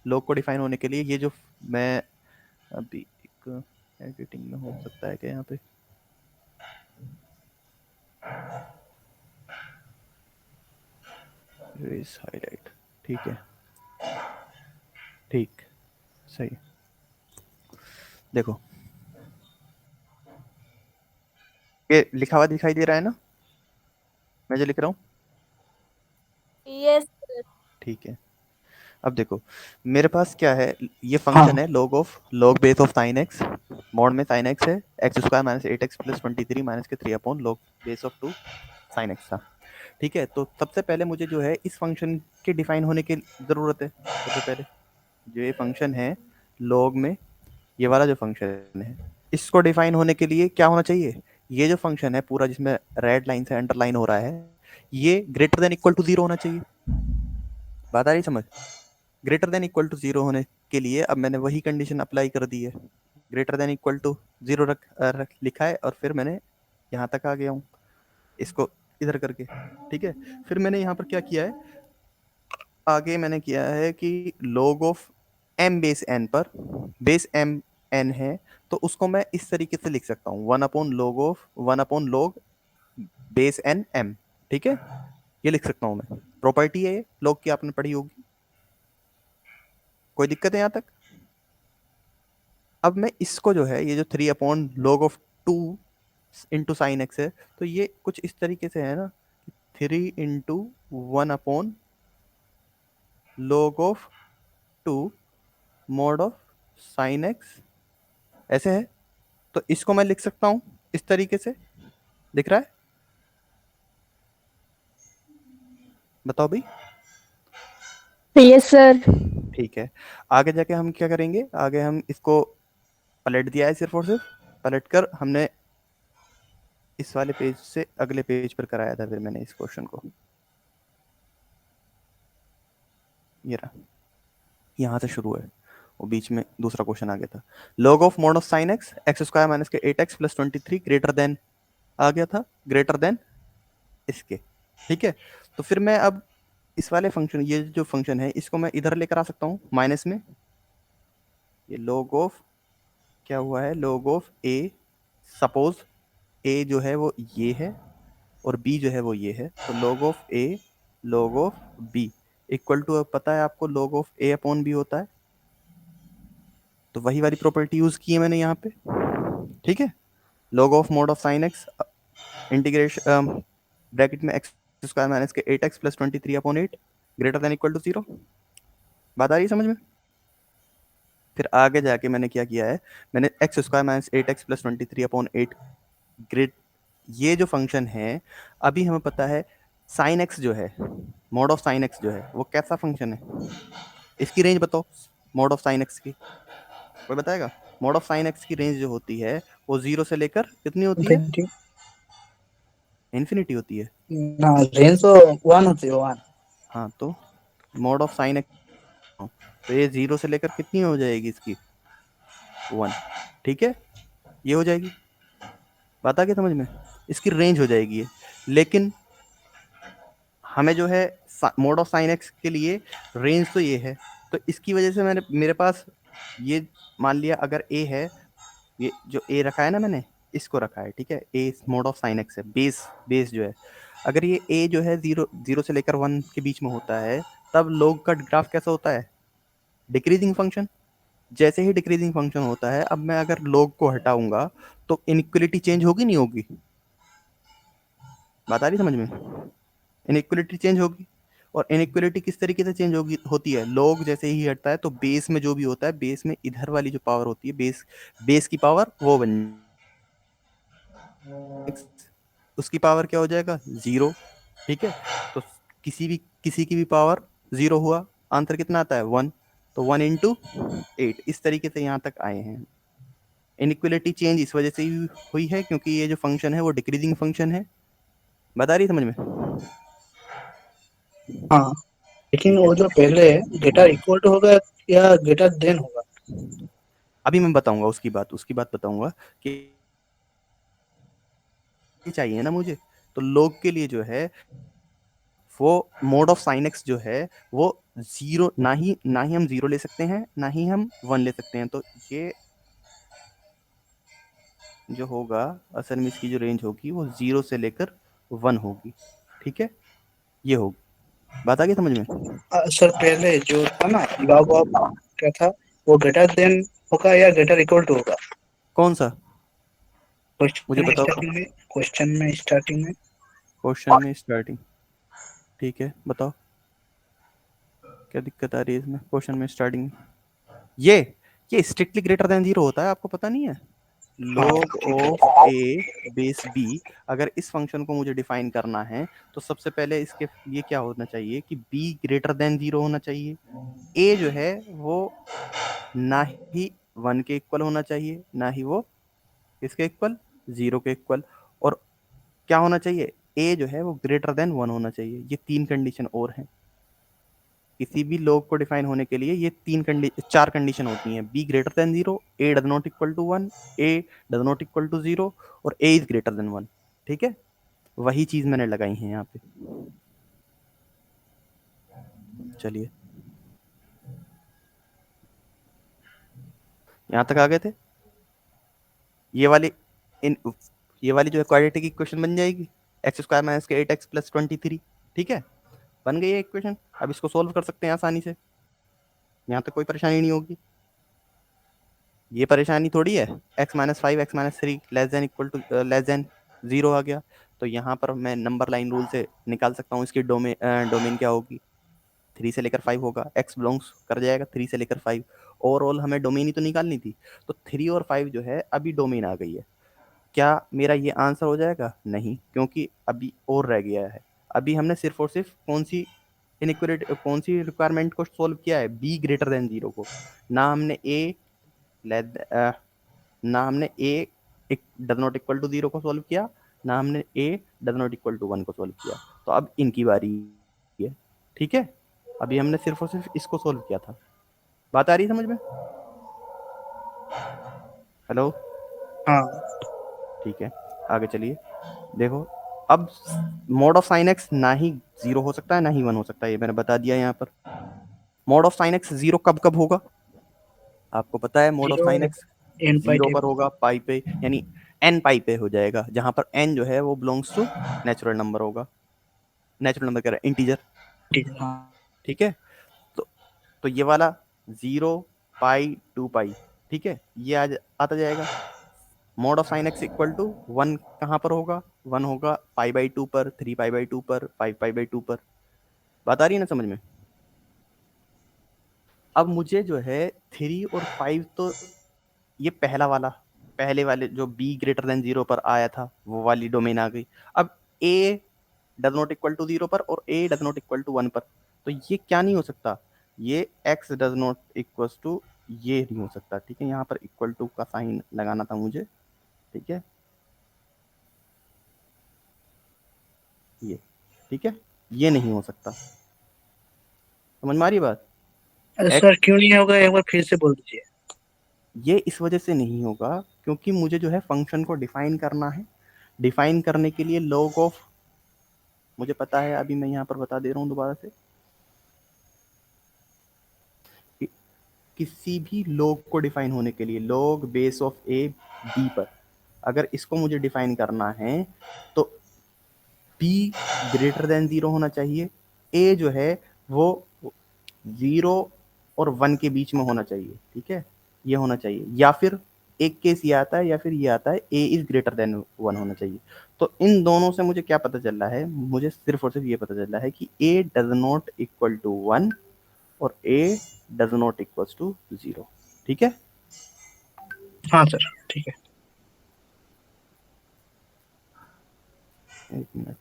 log को define होने के लिए ये जो मैं अभी एक एडिटिंग में हो सकता है क्या यहाँ पे, रेस हाईलाइट, ठीक है, ठीक, सही। देखो ये लिखा हुआ दिखाई दे रहा है ना, मैं जो लिख रहा हूँ? यस। ठीक है। अब देखो मेरे पास क्या है, ये हाँ फंक्शन है log of log base of sine x, mod में साइन एक्स है x square minus 8x plus 23 minus के 3 upon log base of 2 sine x था। ठीक है, तो सबसे पहले मुझे जो है इस फंक्शन के डिफाइन होने की ज़रूरत है। सबसे पहले जो ये फंक्शन है log में, ये वाला जो फंक्शन है, इसको डिफाइन होने के लिए क्या होना चाहिए, ये जो फंक्शन है पूरा जिसमें रेड लाइन से अंडरलाइन हो रहा है, ये ग्रेटर देन इक्वल टू 0 होना चाहिए। बात आ रही समझ? ग्रेटर देन इक्वल टू 0 होने के लिए अब मैंने वही कंडीशन अप्लाई कर दी है, ग्रेटर देन इक्वल टू 0 रख लिखा है, और फिर मैंने यहाँ तक आ गया हूँ इसको इधर करके। ठीक है, फिर मैंने यहाँ पर क्या किया है, आगे मैंने किया है कि log of m base n पर, बेस m n है तो उसको मैं इस तरीके से लिख सकता हूँ, 1/log बेस n m। ठीक है, ये लिख सकता हूँ मैं, प्रॉपर्टी है ये log की, आपने पढ़ी होगी। कोई दिक्कत है यहाँ तक? अब मैं इसको जो है, ये जो 3/log(2) इंटू साइन एक्स है, तो ये कुछ इस तरीके से है ना, 3/1/log(2) mod of sine x, ऐसे है। तो इसको मैं लिख सकता हूं इस तरीके से, दिख रहा है? बताओ भाई। Yes sir. ठीक है, आगे जाके हम क्या करेंगे, आगे हम इसको पलट दिया है, सिर्फ और सिर्फ पलट कर हमने इस वाले पेज से अगले पेज पर कराया था फिर मैंने इस क्वेश्चन को, ये रहा, यहाँ से शुरू है और बीच में दूसरा क्वेश्चन आ गया था। log of mod of sine x x square minus के 8x प्लस 23 ग्रेटर देन आ गया था, ग्रेटर देन इसके। ठीक है, तो फिर मैं अब इस वाले फंक्शन, ये जो फंक्शन है इसको मैं इधर लेकर आ सकता हूँ माइनस में, ये log ऑफ क्या हुआ है, log of a, suppose a जो है वो ये है और b जो है वो ये है, तो log of a log of b equal to, पता है आपको log of a upon b होता है, तो वही वाली प्रॉपर्टी यूज की है मैंने यहाँ पे। ठीक है, log of mod of sine x integration bracket में एक्स स्क्वायर माइनस के 8x plus 23/8 greater than equal to 0। बात आ रही है समझ में? फिर आगे जाके मैंने क्या किया है, मैंने x square minus 8x plus 23/8 great, ये जो फंक्शन है अभी हमें पता है साइन एक्स जो है, मोड ऑफ साइन एक्स जो है वो कैसा फंक्शन है, इसकी रेंज बताओ मोड ऑफ साइन एक्स की, कोई बताएगा? मोड ऑफ साइन एक्स की रेंज जो होती है वो 0 से लेकर कितनी होती है, इन्फिनिटी। इन्फिनिटी होती है। ना, रेंज तो 1 होती है, 1। हाँ, तो मोड ऑफ साइन एक्स, तो ये 0 से लेकर कितनी हो जाएगी इसकी, 1। ठीक है, ये हो जाएगी, बात आ गई समझ में? इसकी रेंज हो जाएगी ये, लेकिन हमें जो है मोड ऑफ साइन एक्स के लिए रेंज तो ये है, तो इसकी वजह से मैंने, मेरे पास ये मान लिया अगर a है, ये जो a रखा है ना मैंने, इसको रखा है, ठीक है, a mode of sine x है, बेस बेस जो है, अगर ये a जो है 0 से लेकर 1 के बीच में होता है, तब log का ग्राफ कैसा होता है, डिक्रीजिंग फंक्शन। जैसे ही डिक्रीजिंग फंक्शन होता है, अब मैं अगर log को हटाऊंगा तो इनइक्वलिटी चेंज होगी नहीं होगी, बात आ रही समझ में? इनइक्वलिटी चेंज होगी, और इनइक्वलिटी किस तरीके से चेंज होगी, होती है, log जैसे ही हटता है तो बेस में जो भी होता है, बेस में इधर वाली जो पावर होती है, बेस की पावर वो बन, उसकी पावर क्या हो जाएगा, 0। ठीक है, तो किसी की भी पावर 0 हुआ, आंसर कितना आता है, 1, तो 1 × 8, इस तरीके से यहाँ तक आए हैं। इनइक्वलिटी चेंज इस वजह से ही हुई है क्योंकि ये जो फंक्शन है वो डिक्रीजिंग फंक्शन है, बता रही समझ में? हाँ, लेकिन ठीक है, वो जो पहले ग्रेटर इक्वल टू होगा या ग्रेटर देन होगा? अभी मैं बताऊंगा उसकी बात बताऊंगा कि चाहिए ना मुझे, तो लोग के लिए जो है वो मोड ऑफ साइन एक्स जो है वो जीरो ना ही हम जीरो ले सकते हैं, ना ही हम वन ले सकते हैं। तो ये जो होगा असल में इसकी जो रेंज होगी वो जीरो से लेकर वन होगी। ठीक है, ये होगी। बात आ गई समझ में? सर पहले जो था ना लॉग ऑफ क्या था, वो ग्रेटर देन होगा या ग्रेटर इक्वल टू होगा? कौन सा? मुझे क्वेश्चन में बताओ। स्टार्टिंग में, क्वेश्चन में स्टार्टिंग में क्वेश्चन में स्टार्टिंग, ठीक है बताओ क्या दिक्कत आ रही है इसमें। क्वेश्चन में स्टार्टिंग में ये स्ट्रिक्टली ग्रेटर देन जीरो होता है, आपको पता नहीं है? हाँ log ठीक है। ऑफ ए बेस बी, अगर इस फंक्शन को मुझे डिफाइन करना है तो सबसे पहले इसके लिए क्या होना चाहिए कि b ग्रेटर देन जीरो होना चाहिए। a जो है वो ना ही वन के इक्वल होना चाहिए, ना ही वो किसके इक्वल, जीरो के इक्वल। और क्या होना चाहिए, a जो है वो ग्रेटर देन वन होना चाहिए। ये तीन कंडीशन और हैं किसी भी लॉग को डिफाइन होने के लिए। ये चार कंडीशन होती हैं। B greater than zero, A does not equal to one, A does not equal to zero, और A is greater than one. ठीक है, वही चीज मैंने लगाई है यहाँ पे। चलिए यहाँ तक आ गए थे। ये वाली इन ये वाली जो है क्वाड्रेटिक इक्वेशन बन जाएगी, एक्स स्क्वायर माइनस के 8x प्लस 23। ठीक है, बन गई है इक्वेशन। अब इसको सोल्व कर सकते हैं आसानी से, यहाँ तक कोई परेशानी नहीं होगी। ये परेशानी थोड़ी है, x minus five x minus three less than equal to less than zero आ गया, तो यहाँ पर मैं नंबर लाइन रूल से निकाल सकता हूँ इसकी डोमेन क्या होगी, थ्री से लेकर फाइव होगा। x बिलोंग्स कर जाएगा थ्री से लेकर फाइव। ओवरऑल हमें डोमेन ही तो निकालनी थी, तो थ्री और फाइव जो है अभी डोमेन आ गई है। क्या मेरा ये आंसर हो जाएगा? नहीं, क्योंकि अभी और रह गया है। अभी हमने सिर्फ और सिर्फ कौन सी इनइक्वालिटी, कौन सी रिक्वायरमेंट को सोल्व किया है, बी ग्रेटर देन जीरो को। ना हमने ए ना हमने A does not equal to zero को सोल्व किया, ना हमने A does not equal to one को सोल्व किया। तो अब इनकी बारी है। ठीक है, अभी हमने सिर्फ और सिर्फ इसको सोल्व किया था। बात आ रही है समझ में? हेलो, हाँ ठीक है, आगे चलिए। देखो, अब मोड ऑफ साइन एक्स ना ही जीरो हो सकता है ना ही वन हो सकता है, ये मैंने बता दिया यहाँ पर। Mod of sine x zero कब कब होगा, आपको पता है? Mod of zero sine x n pi zero पर टेबल। होगा पाई पे, यानी एन पाई पे हो जाएगा, जहां पर एन जो है वो बिलोंग्स टू नेचुरल नंबर होगा। नेचुरल नंबर कह रहा है, इंटीजर। ठीक है हाँ। ठीक है, तो ये वाला जीरो पाई टू पाई, ठीक है, ये आज आता जाएगा। Mod of sine x equal to one कहाँ पर होगा, वन होगा पाई बाई टू पर, थ्री पाई बाई टू पर, फाइव पाई बाई टू पर। बात आ रही है ना समझ में? अब मुझे जो है थ्री और फाइव तो ये पहले वाले जो बी ग्रेटर देन जीरो पर आया था वो वाली डोमेन आ गई। अब A does not equal to zero पर और A does not equal to one पर, तो ये क्या नहीं हो सकता, ये x does not equal to, ये नहीं हो सकता। ठीक है, यहाँ पर इक्वल टू का साइन लगाना था मुझे। ठीक है, ये ठीक है, ये नहीं हो सकता। समझ में आ रही है बात? अरे एक्स, सर क्यों नहीं होगा, एक बार फिर से बोल दीजिए। ये इस वजह से नहीं होगा क्योंकि मुझे जो है फंक्शन को डिफाइन करना है। डिफाइन करने के लिए log ऑफ, मुझे पता है, अभी मैं यहाँ पर बता दे रहा हूँ दोबारा से, कि किसी भी log को डिफाइन होने के लिए log base of A B पर, अगर इसको मुझे डिफाइन करना है तो b ग्रेटर देन जीरो होना चाहिए, a जो है वो जीरो और वन के बीच में होना चाहिए। ठीक है, ये होना चाहिए, या फिर एक केस ये आता है या फिर ये आता है a is greater than one होना चाहिए। तो इन दोनों से मुझे क्या पता चल रहा है, मुझे सिर्फ और सिर्फ ये पता चल रहा है कि a does not equal to one और a does not equal to zero. ठीक है, हाँ सर ठीक है। एक मिनट।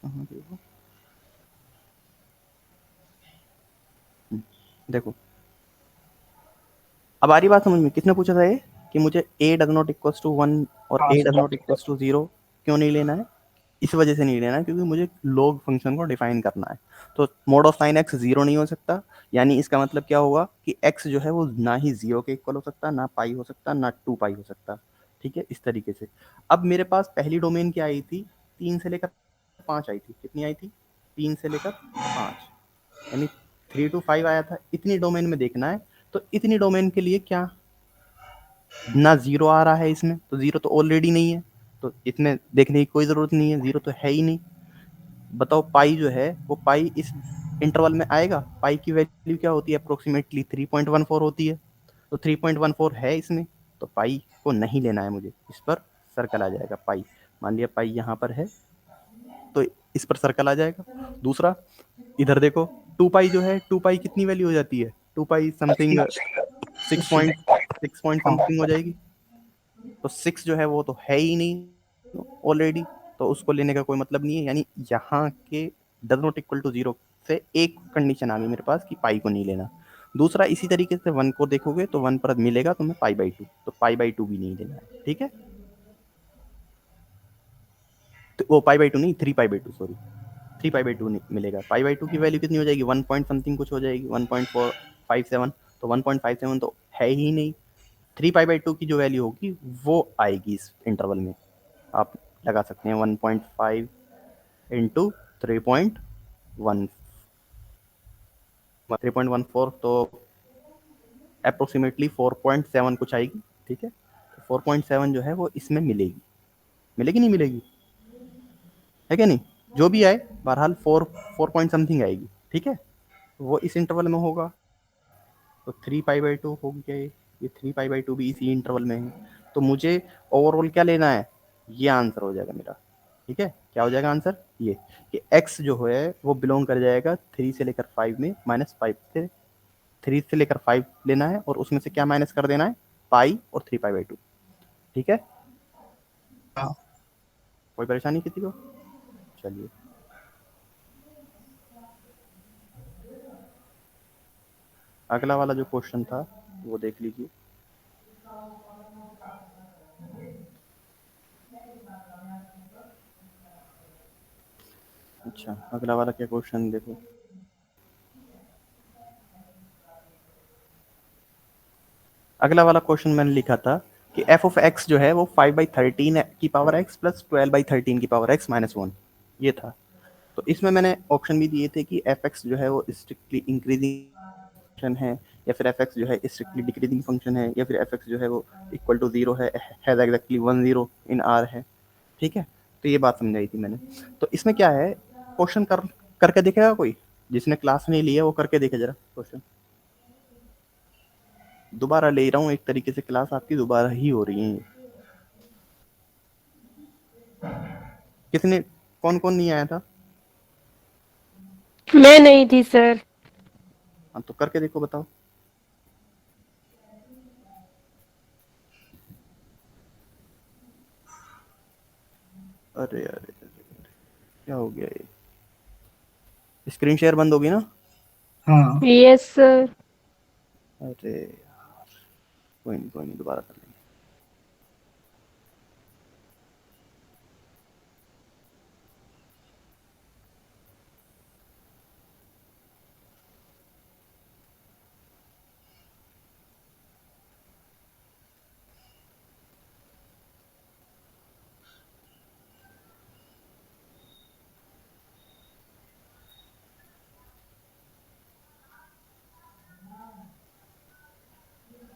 कहाँ गई वो? देखो अब आ रही बात समझ में। किसने पूछा था ये कि मुझे a does not equals to 1 और हाँ, a does not equals to 0 क्यों नहीं लेना है? इस वजह से नहीं लेना है क्योंकि मुझे log फंक्शन को डिफाइन करना है। तो मोड ऑफ साइन x 0 नहीं हो सकता, यानी इसका मतलब क्या होगा कि x जो है वो ना ही 0 के इक्वल हो सकता, ना पाई हो सकता, ना 2 पाई हो सकता। ठीक है, इस तरीके से। अब मेरे पास पहली डोमेन क्या आई थी? 3 से लेकर 5 आई थी। कितनी आई थी? 3 से लेकर 5, यानी 3 to 5 आया था। इतनी डोमेन में देखना है। तो इतनी डोमेन के लिए क्या ना 0 आ रहा है इसमें? तो 0 तो ऑलरेडी नहीं है, तो इसमें देखने की कोई ज़रूरत नहीं है, 0 तो है ही नहीं। बताओ पाई जो है वो पाई इस इंटरवल में आएगा? पाई की वैल्यू क्या होती है? अप्रोक्सीमेटली 3.14 होती है। तो 3.14 है इसमें, तो पाई को नहीं लेना है मुझे। इस पर सर्कल आ जाएगा पाई। मान लिया पाई यहाँ पर है तो इस पर सर्कल आ जाएगा। दूसरा इधर देखो, 2 पाई जो है, 2 पाई कितनी वैल्यू हो जाती है? 2 पाई समथिंग 6 पॉइंट समथिंग हो जाएगी। तो 6 जो है वो तो है ही नहीं ऑलरेडी, तो उसको लेने का कोई मतलब नहीं है। यानी यहाँ के डज नॉट इक्वल टू 0 से एक कंडीशन आ गई मेरे पास कि पाई को नहीं लेना। दूसरा इसी तरीके से 1 को देखोगे तो 1 पर मिलेगा तुम्हें पाई बाई 2, तो पाई बाई 2 भी नहीं लेना है। ठीक है, तो वो पाई बाई 2 नहीं, 3 pi by 2, sorry, 3 pi by 2 मिलेगा। पाई बाई 2 की वैल्यू कितनी हो जाएगी? 1 पॉइंट समथिंग कुछ हो जाएगी, 1.457। तो 1.57 तो है ही नहीं। 3 पाई बाई 2 की जो वैल्यू होगी वो आएगी इस इंटरवल में। आप लगा सकते हैं 1.5 इंटू 3.1 3.14, तो अप्रोक्सीमेटली 4.7 कुछ आएगी। ठीक है, 4.7 जो है वो इसमें मिलेगी। मिलेगी नहीं मिलेगी? है क्या नहीं? जो भी आए बहरहाल 4 पॉइंट समथिंग आएगी। ठीक है, वो इस इंटरवल में होगा। तो 3 पाई बाई 2 हो गया ये 3 पाई बाई 2 भी इसी इंटरवल में है। तो मुझे ओवरऑल क्या लेना है? ये आंसर हो जाएगा मेरा। ठीक है, क्या हो जाएगा आंसर? ये कि x जो है वो बिलोंग कर जाएगा 3 से लेकर 5 में, -5 से 3 से लेकर 5 लेना है और उसमें से क्या माइनस कर देना है? पाई और 3 पाई बाई 2। ठीक है, हाँ। कोई परेशानी किसी को? चलिए, अगला वाला जो क्वेश्चन था वो देख लीजिए। अच्छा, अगला वाला क्या क्वेश्चन देखो। अगला वाला क्वेश्चन मैंने लिखा था कि एफ ऑफ एक्स जो है वो 5/13 की पावर एक्स प्लस 12/13 की पावर एक्स माइनस 1, ये था। तो इसमें मैंने ऑप्शन भी दिए थे कि एफ एक्स जो है वो स्ट्रिक्टली इंक्रीजिंग फंक्शन है, या फिर एफ एक्स जो है स्ट्रिक्टली डिक्रीजिंग फंक्शन है, या फिर एफ एक्स जो है वो इक्वल टू 0 है, हैज एग्जैक्टली 1 0 इन आर है। ठीक है, तो ये बात समझाई थी मैंने। तो इसमें क्या है, क्वेश्चन करके देखेगा कोई? जिसने क्लास नहीं लिया वो करके देखे जरा क्वेश्चन। दोबारा ले रहा हूँ, एक तरीके से क्लास आपकी दोबारा ही हो रही है। कितने, कौन कौन नहीं आया था? मैं नहीं थी सर। हाँ, तो करके देखो, बताओ। अरे अरे अरे, क्या हो गया ये? स्क्रीन शेयर बंद होगी ना? हाँ। Yes sir. अरे यार, कोई नहीं, दोबारा कर लेंगे।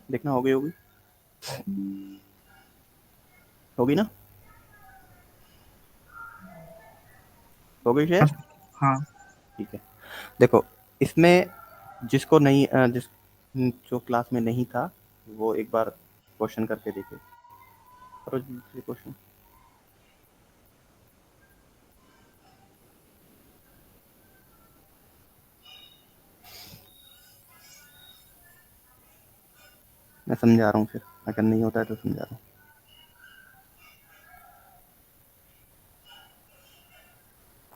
देखना, हो गई होगी, होगी ना? हो गई शेयर? हाँ। ठीक है, देखो इसमें जिसको नहीं जिस जो क्लास में नहीं था वो एक बार क्वेश्चन करके देखे। करो जल्दी क्वेश्चन। मैं समझा रहा हूँ, फिर अगर नहीं होता है तो समझा रहा हूँ।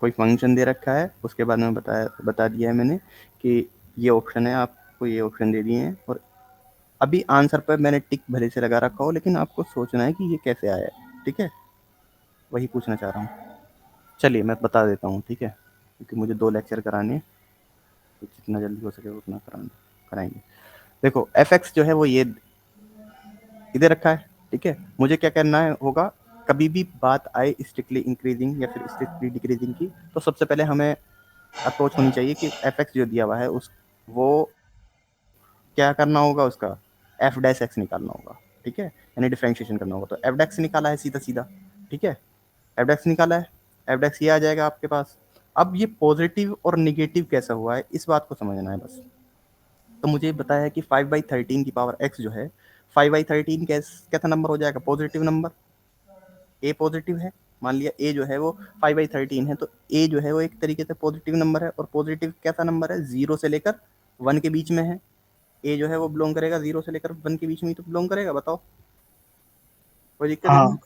कोई फंक्शन दे रखा है, उसके बाद में बता दिया है मैंने कि ये ऑप्शन है, आपको ये ऑप्शन दे दिए हैं, और अभी आंसर पर मैंने टिक भले से लगा रखा हो, लेकिन आपको सोचना है कि ये कैसे आया है, ठीक है, वही पूछना चाह रहा हूँ। चलिए मैं बता देता हूँ, ठीक है, क्योंकि मुझे 2 लेक्चर कराने हैं, तो जितना जल्दी हो सके उतना कराएंगे। देखो fx जो है वो ये इधर रखा है, ठीक है, मुझे क्या करना है होगा, कभी भी बात आए स्ट्रिक्टली इंक्रीजिंग या फिर स्ट्रिक्टली डिक्रीजिंग की, तो सबसे पहले हमें अप्रोच होनी चाहिए कि fx जो दिया हुआ है उस वो क्या करना होगा, उसका एफ डैश एक्स निकालना होगा, ठीक है, यानी डिफरेंशिएशन करना होगा। तो एफ डैक्स निकाला है सीधा सीधा, ठीक है, एफ डैक्स निकाला है, एफ डैक्स ये आ जाएगा आपके पास। अब ये पॉजिटिव और निगेटिव कैसा हुआ है, इस बात को समझना है बस। तो मुझे बताया है कि 5/13 की पावर x जो है 5/13 कैसा नंबर हो जाएगा, पॉजिटिव नंबर। ए पॉजिटिव है, मान लिया ए जो है वो 5/13 है, तो ए जो है वो एक तरीके से पॉजिटिव नंबर है, और पॉजिटिव कैसा नंबर है, 0 से लेकर 1 के बीच में है। ए जो है वो बिलोंग करेगा 0 से लेकर 1 के बीच में ही तो बिलोंग करेगा, बताओ, कोई दिक्कत हाँ नहीं।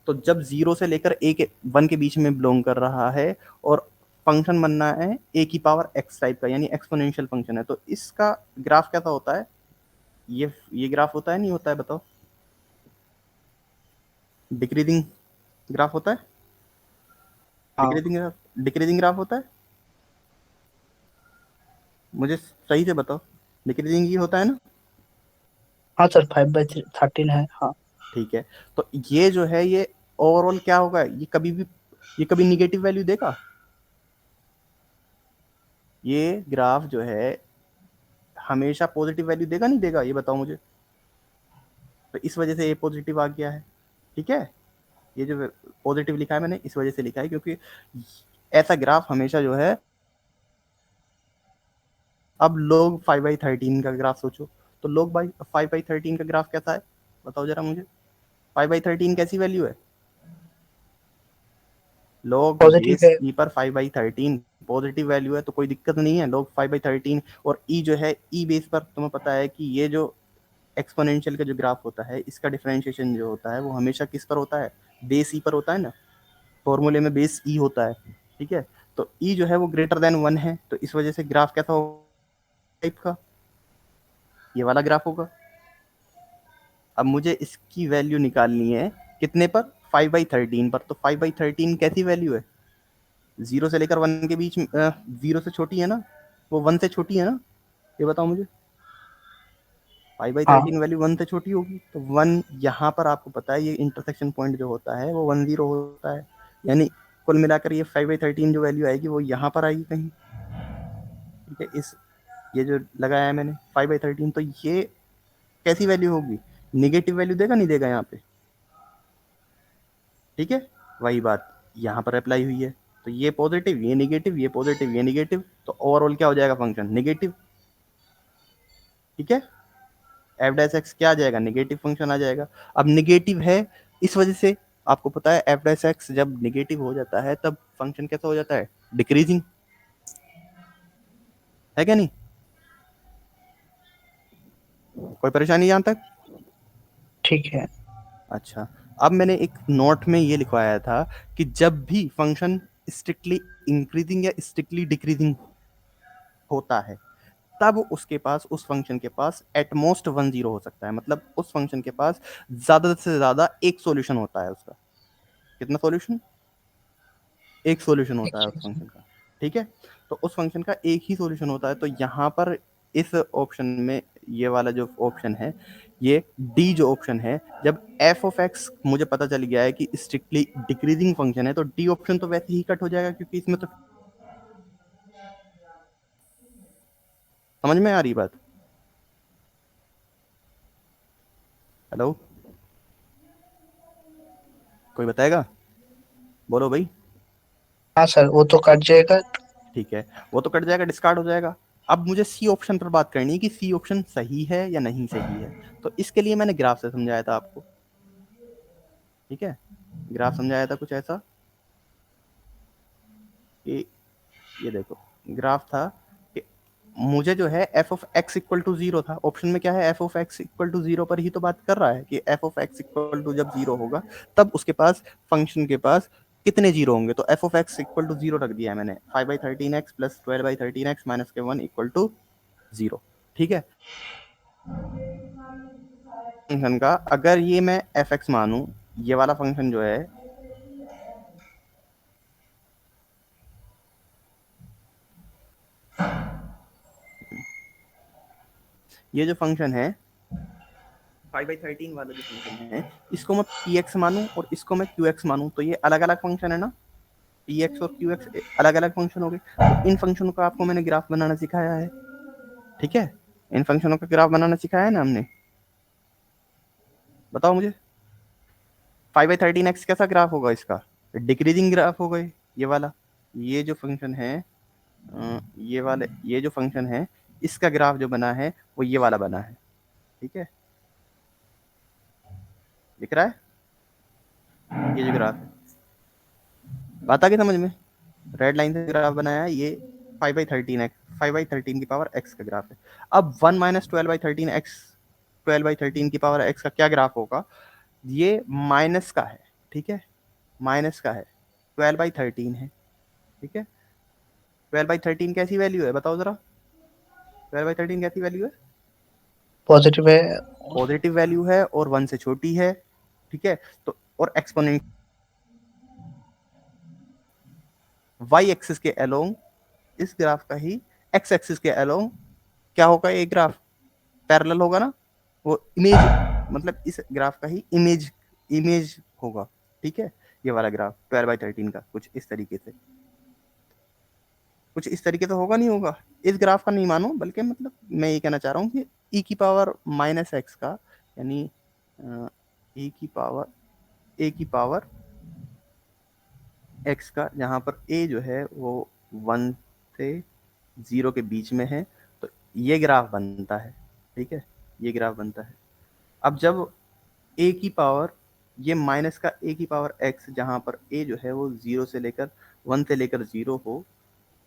तो जब 0 से लेकर 1 के बीच में बिलोंग कर रहा है, और फंक्शन बनना है ए की पावर एक्स टाइप का, यानी एक्सपोनेंशियल फंक्शन है, तो इसका ग्राफ कैसा होता है, ये ग्राफ होता है, नहीं होता है, बताओ, डिक्रीजिंग ग्राफ होता है, हाँ डिक्रीजिंग ग्राफ होता है, मुझे सही से बताओ, डिक्रीजिंग ही होता है ना, हाँ सर, 5/13 है, हाँ। ठीक है। तो ये जो है ये ओवरऑल क्या होगा, ये कभी निगेटिव वैल्यू देगा, ये ग्राफ जो है हमेशा पॉजिटिव वैल्यू देगा, नहीं देगा, ये बताओ मुझे। तो इस वजह से ये पॉजिटिव आ गया है, ठीक है, ये जो पॉजिटिव लिखा है मैंने इस वजह से लिखा है, क्योंकि ऐसा ग्राफ हमेशा जो है, अब लोग 5/13 का ग्राफ सोचो, तो लोग बाई 5/13 का ग्राफ कैसा है, बताओ जरा मुझे, 5/13 कैसी वैल्यू है, log पॉजिटिव बेस है। ई पर 5/13 पॉजिटिव वैल्यू है, तो कोई दिक्कत नहीं है, log 5/13। और ई जो है ई बेस पर तुम्हें पता है कि ये जो एक्सपोनेंशियल का जो ग्राफ होता है, इसका डिफरेंशिएशन जो होता है वो हमेशा किस पर होता है, बेस ई पर होता है ना, फॉर्मूले में बेस ई होता है, ठीक है। तो ई जो है वो ग्रेटर देन 1 है, तो इस वजह से ग्राफ कैसा होगा, टाइप का ये वाला ग्राफ होगा। अब मुझे इसकी वैल्यू निकालनी है कितने पर, 5/13 पर। तो 5/13 कैसी वैल्यू है, 0 से लेकर 1 के बीच में, 0 से छोटी है ना, वो 1 से छोटी है ना, ये बताओ मुझे, हाँ 5/13 वैल्यू 1 से छोटी होगी, तो 1 यहाँ पर आपको पता है, ये इंटरसेक्शन पॉइंट जो होता है वो 1 0 होता है, यानी कुल मिलाकर ये 5/13 जो वैल्यू आएगी वो यहाँ पर आएगी कहीं, ठीक है। ये जो लगाया है मैंने 5/13, तो ये कैसी वैल्यू होगी, निगेटिव वैल्यू देगा, नहीं देगा यहाँ पे, ठीक है, वही बात यहाँ पर अप्लाई हुई है। तो ये पॉजिटिव, ये निगेटिव, ये पॉजिटिव, ये निगेटिव, तो ओवरऑल क्या हो जाएगा फंक्शन, निगेटिव, ठीक है। एफ डैश एक्स क्या आ जाएगा, निगेटिव फंक्शन आ जाएगा। अब निगेटिव है, इस वजह से आपको पता है एफ डैश एक्स जब निगेटिव हो जाता है तब फंक्शन कैसा हो जाता है, डिक्रीजिंग, है क्या नहीं, कोई परेशानी यहाँ तक, ठीक है। अच्छा। अब मैंने एक नोट में ये लिखवाया था कि जब भी फंक्शन स्ट्रिक्टली इंक्रीजिंग या स्ट्रिक्टली डिक्रीजिंग होता है, तब उसके पास, उस फंक्शन के पास एटमोस्ट 1 0 हो सकता है, मतलब उस फंक्शन के पास ज्यादा से ज्यादा एक सॉल्यूशन होता है उसका, कितना सॉल्यूशन, एक सॉल्यूशन होता है उस फंक्शन का, ठीक है। तो उस फंक्शन का एक ही सॉल्यूशन होता है, तो यहाँ पर इस ऑप्शन में ये वाला जो ऑप्शन है, ये डी जो ऑप्शन है, जब एफ ऑफ एक्स मुझे पता चल गया है कि स्ट्रिक्टली डिक्रीजिंग फंक्शन है, तो डी ऑप्शन तो वैसे ही कट हो जाएगा, क्योंकि इसमें तो, समझ में आ रही बात, हेलो, कोई बताएगा, बोलो भाई, हाँ सर, वो तो कट जाएगा। ठीक है, वो तो कट जाएगा, डिस्कार्ड हो जाएगा। अब मुझे सी ऑप्शन पर बात करनी है कि सी ऑप्शन सही है या नहीं सही है, तो इसके लिए मैंने ग्राफ से समझाया था आपको, ठीक है, ग्राफ समझाया था कुछ ऐसा कि ये देखो ग्राफ था कि मुझे जो है f of x equal to 0 था, ऑप्शन में क्या है, f of x equal to 0 पर ही तो बात कर रहा है कि f of x equal to जब 0 होगा तब उसके पास, फंक्शन के पास कितने जीरो होंगे, तो f of x equal to zero रख दिया है मैंने, 5/13x प्लस 12/13x माइनस के 1 इक्वल टू जीरो। ठीक है, फंक्शन का अगर ये मैं एफ एक्स मानूं, ये वाला फंक्शन जो है ये जो फंक्शन है 5/13 वाला जो फंक्शन है, इसको मैं पी एक्स मानूं और इसको मैं क्यू एक्स मानूं, तो ये अलग अलग फंक्शन है ना, पी एक्स और क्यू एक्स अलग अलग फंक्शन हो गए। तो इन फंक्शनों का आपको मैंने ग्राफ बनाना सिखाया है। ठीक है, इन फंक्शनों का ग्राफ बनाना सिखाया है ना हमने, बताओ मुझे 5/13x कैसा ग्राफ होगा इसका, डिक्रीजिंग ग्राफ होगा ये वाला। ये जो फंक्शन है ये जो फंक्शन है इसका ग्राफ जो बना है वो ये वाला बना है। ठीक है, दिख रहा है ये जो ग्राफ है, बात आ गई समझ में, रेड लाइन से ग्राफ बनाया है ये 5/13 की पावर x का ग्राफ है। अब 1 माइनस 12/13 की पावर x का क्या ग्राफ होगा, ये माइनस का है। ठीक है, माइनस का है, 12/13 है। ठीक है, 12/13 कैसी वैल्यू है बताओ जरा, 12/13 कैसी वैल्यू है, पॉजिटिव है। पॉजिटिव वैल्यू है और 1 से छोटी है। ठीक है, तो और एक्सपोनेंट y एक्सिस के अलोंग इस ग्राफ का ही x एक्सिस के अलोंग क्या होगा, ये ग्राफ पैरेलल होगा ना, वो इमेज मतलब इस ग्राफ का ही इमेज इमेज होगा। ठीक है, ये वाला ग्राफ 12/13 का कुछ इस तरीके से, कुछ इस तरीके से होगा नहीं होगा, इस ग्राफ का नहीं मानो, बल्कि मतलब मैं ये कहना चाह रहा हूँ कि e की पावर माइनस एक्स का, यानी e की पावर x का, जहाँ पर a जो है वो 1 से 0 के बीच में है, तो ये ग्राफ बनता है। ठीक है, ये ग्राफ बनता है। अब जब a की पावर ये माइनस का a की पावर x, जहाँ पर a जो है वो 0 से लेकर 1 से लेकर 0 हो,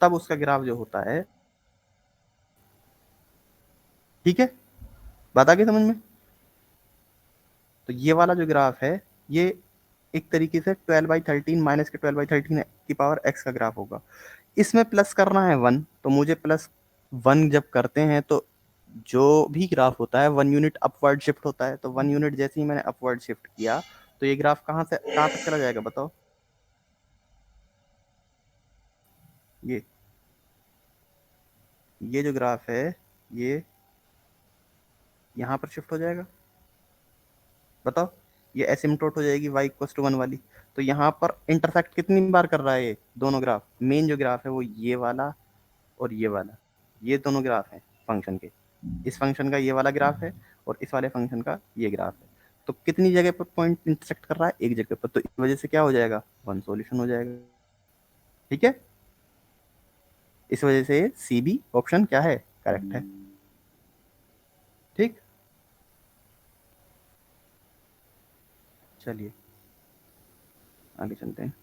तब उसका ग्राफ जो होता है। ठीक है, बात आ गई समझ में। तो ये वाला जो ग्राफ है ये एक तरीके से 12/13 माइनस के 12/13 की पावर x का ग्राफ होगा। इसमें प्लस करना है 1, तो मुझे +1 जब करते हैं तो जो भी ग्राफ होता है 1 यूनिट अपवर्ड शिफ्ट होता है, तो 1 यूनिट जैसे ही मैंने अपवर्ड शिफ्ट किया तो ये ग्राफ कहाँ तक चला जाएगा बताओ, ये जो ग्राफ है ये यहाँ पर शिफ्ट हो जाएगा, बताओ, ये एसिम्प्टोट हो जाएगी y इक्वल टू 1 वाली। तो यहाँ पर इंटरसेक्ट कितनी बार कर रहा है, ये दोनों ग्राफ, मेन जो ग्राफ है वो ये वाला और ये वाला, ये दोनों ग्राफ हैं फंक्शन के, इस फंक्शन का ये वाला ग्राफ है और इस वाले फंक्शन का ये ग्राफ है। तो कितनी जगह पर पॉइंट इंटरसेक्ट कर रहा है, एक जगह पर, तो इस वजह से क्या हो जाएगा, 1 सॉल्यूशन हो जाएगा। ठीक है, इस वजह से सी बी ऑप्शन क्या है, करेक्ट है। ठीक, चलिए आगे चलते हैं।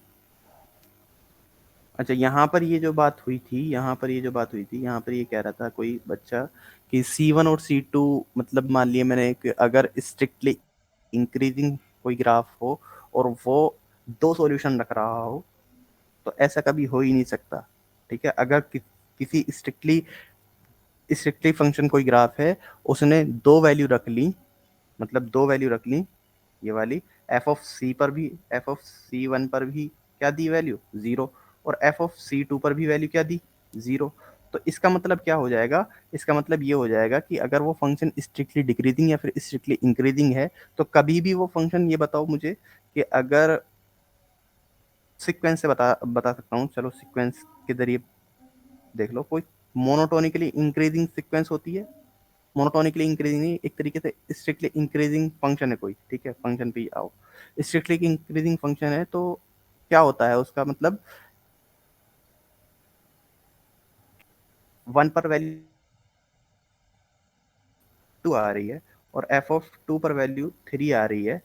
अच्छा, यहाँ पर ये जो बात हुई थी, यहाँ पर ये कह रहा था कोई बच्चा कि C1 और C2, मतलब मान लिया मैंने कि अगर स्ट्रिक्टली इंक्रीजिंग कोई ग्राफ हो और वो 2 सॉल्यूशन रख रहा हो, तो ऐसा कभी हो ही नहीं सकता। ठीक है, अगर किसी स्ट्रिक्टली फंक्शन कोई ग्राफ है, उसने 2 वैल्यू रख ली, मतलब 2 वैल्यू रख ली, ये वाली एफ ऑफ सी पर भी, एफ ऑफ C1 पर भी क्या दी वैल्यू 0, और एफ ऑफ C2 पर भी वैल्यू क्या दी 0। तो इसका मतलब क्या हो जाएगा, इसका मतलब ये हो जाएगा कि अगर वो फंक्शन स्ट्रिक्टली डिक्रीजिंग या फिर स्ट्रिक्टली इंक्रीजिंग है, तो कभी भी वो फंक्शन, ये बताओ मुझे कि अगर सीक्वेंस से बता सकता हूँ, चलो सीक्वेंस के जरिए देख लो, कोई मोनोटोनिकली इंक्रीजिंग सीक्वेंस होती है, मोनोटोनिकली इंक्रीजिंग नहीं, एक तरीके से स्ट्रिक्टली इंक्रीजिंग फंक्शन है कोई। ठीक है, फंक्शन पे आओ, स्ट्रिक्टली इंक्रीजिंग फंक्शन है तो क्या होता है उसका मतलब 1 पर वैल्यू 2 आ रही है और एफ ऑफ 2 पर वैल्यू 3 आ रही है।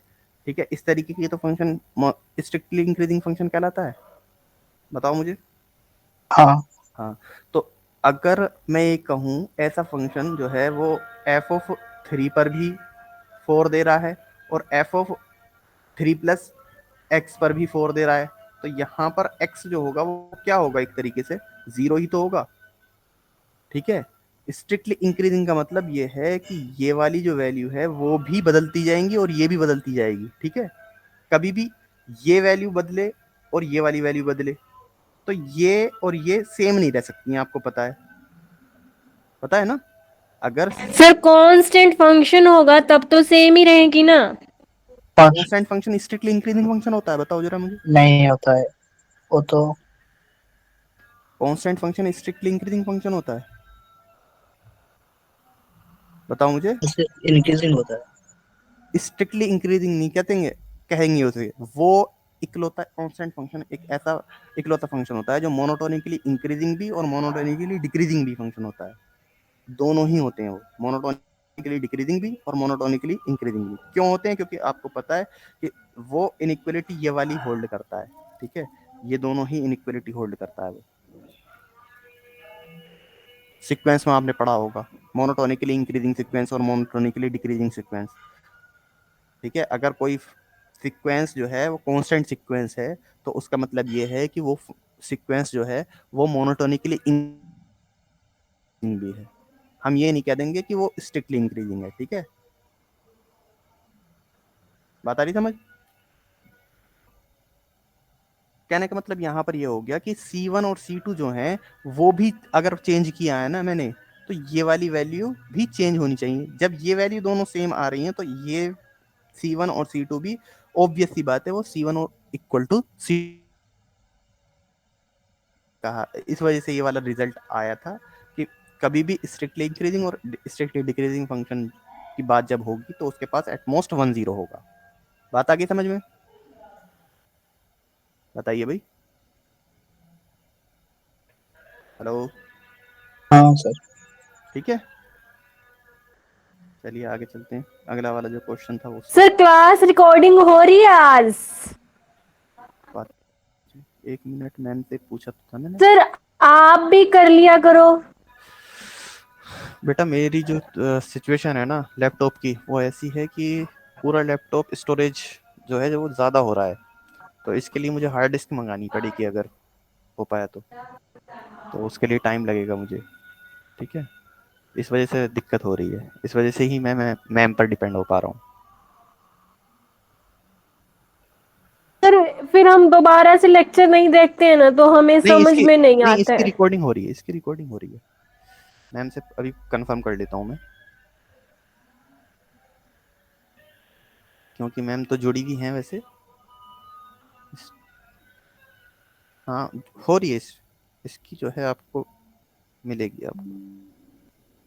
ठीक है, इस तरीके की तो फंक्शन स्ट्रिक्टली इंक्रीजिंग फंक्शन कहलाता है, बताओ मुझे। हाँ। हाँ, तो अगर मैं ये कहूँ ऐसा फंक्शन जो है वो एफ ऑफ 3 पर भी 4 दे रहा है और एफ ऑफ 3 प्लस एक्स पर भी 4 दे रहा है, तो यहाँ पर x जो होगा वो क्या होगा, एक तरीके से 0 ही तो होगा, ठीक है। स्ट्रिक्टली इंक्रीजिंग का मतलब ये है कि ये वाली जो वैल्यू है वो भी बदलती जाएंगी और ये भी बदलती जाएगी, ठीक है। कभी भी ये वैल्यू बदले और ये वाली वैल्यू बदले तो ये और ये सेम नहीं रह सकती हैं, आपको पता है ना। अगर सर कांस्टेंट फंक्शन होगा तब तो सेम ही रहेगी ना। Constant function strictly increasing function होता है, बताओ जरा मुझे। नहीं होता है वो तो। Constant function strictly increasing function होता है, बताओ मुझे। उससे इंक्रीजिंग होता है। स्ट्रिक्टली इंक्रीजिंग नहीं कहेंगे, कहेंगे उसे। वो इकलौता कांस्टेंट फंक्शन एक ऐसा इकलौता फंक्शन होता है जो मोनोटोनिकली इंक्रीजिंग भी और मोनोटोनिकली डिक्रीजिंग भी फंक्शन होता है, दोनों ही होते हैं वो, मोनोटोनिकली डिक्रीजिंग भी और मोनोटोनिकली इंक्रीजिंग भी। क्यों होते हैं, क्योंकि आपको पता है कि वो इनइक्वलिटी ये वाली होल्ड करता है, ठीक है। ये दोनों ही इनइक्वलिटी होल्ड करता है वो। सीक्वेंस में आपने पढ़ा होगा मोनोटोनिकली इंक्रीजिंग सीक्वेंस और मोनोटोनिकली डिक्रीजिंग सीक्वेंस, ठीक है। अगर कोई सीक्वेंस जो है वो कांस्टेंट सीक्वेंस है तो उसका मतलब ये है कि वो सीक्वेंस जो है वो मोनोटोनिकली भी है। हम ये नहीं कह देंगे कि वो स्ट्रिक्टली इंक्रीजिंग है, ठीक है। बात आ रही समझ। कहने का मतलब यहाँ पर ये हो गया कि C1 और C2 जो है वो भी अगर चेंज किया है ना मैंने, तो ये वाली वैल्यू भी चेंज होनी चाहिए। जब ये वैल्यू दोनों सेम आ रही हैं तो ये C1 और C2 भी ऑब्वियस सी बात है वो C1 और इक्वल टू C कहा। इस वजह से ये वाला रिजल्ट आया था कि कभी भी स्ट्रिक्टली इंक्रीजिंग और स्ट्रिक्टली डिक्रीजिंग फंक्शन की बात जब होगी तो उसके पास एटमोस्ट 1 0 होगा। बात आ गई समझ में, बताइए भाई। हेलो, हाँ सर। ठीक है। चलिए आगे चलते हैं, अगला वाला जो क्वेश्चन था वो सर क्लास रिकॉर्डिंग हो रही है आज। बात। 1 मिनट, मैम से पूछा तो था मैंने। सर आप भी कर लिया करो। बेटा मेरी जो सिचुएशन है ना लैपटॉप की वो ऐसी है कि पूरा लैपटॉप स्टोरेज जो है वो ज़्यादा हो रहा है, तो इसके लिए मुझे हार्ड डिस्क मंगानी पड़ेगी अगर हो पाया तो उसके लिए टाइम लगेगा मुझे, ठीक है। इस वजह से दिक्कत हो रही है, इस वजह से ही मैं मैम पर डिपेंड हो पा रहा हूँ। सर फिर हम दोबारा से लेक्चर नहीं देखते हैं ना तो हमें नहीं समझ में नहीं आता इसकी है। रिकॉर्डिंग हो रही है, इसकी रिकॉर्डिंग हो रही है। मैम से अभी कंफर्म कर लेता हूँ मैं, क्योंकि मैम तो जुड़ी हुई हैं वैसे। हाँ हो रही है इसकी जो है आपको मिलेगी आपको,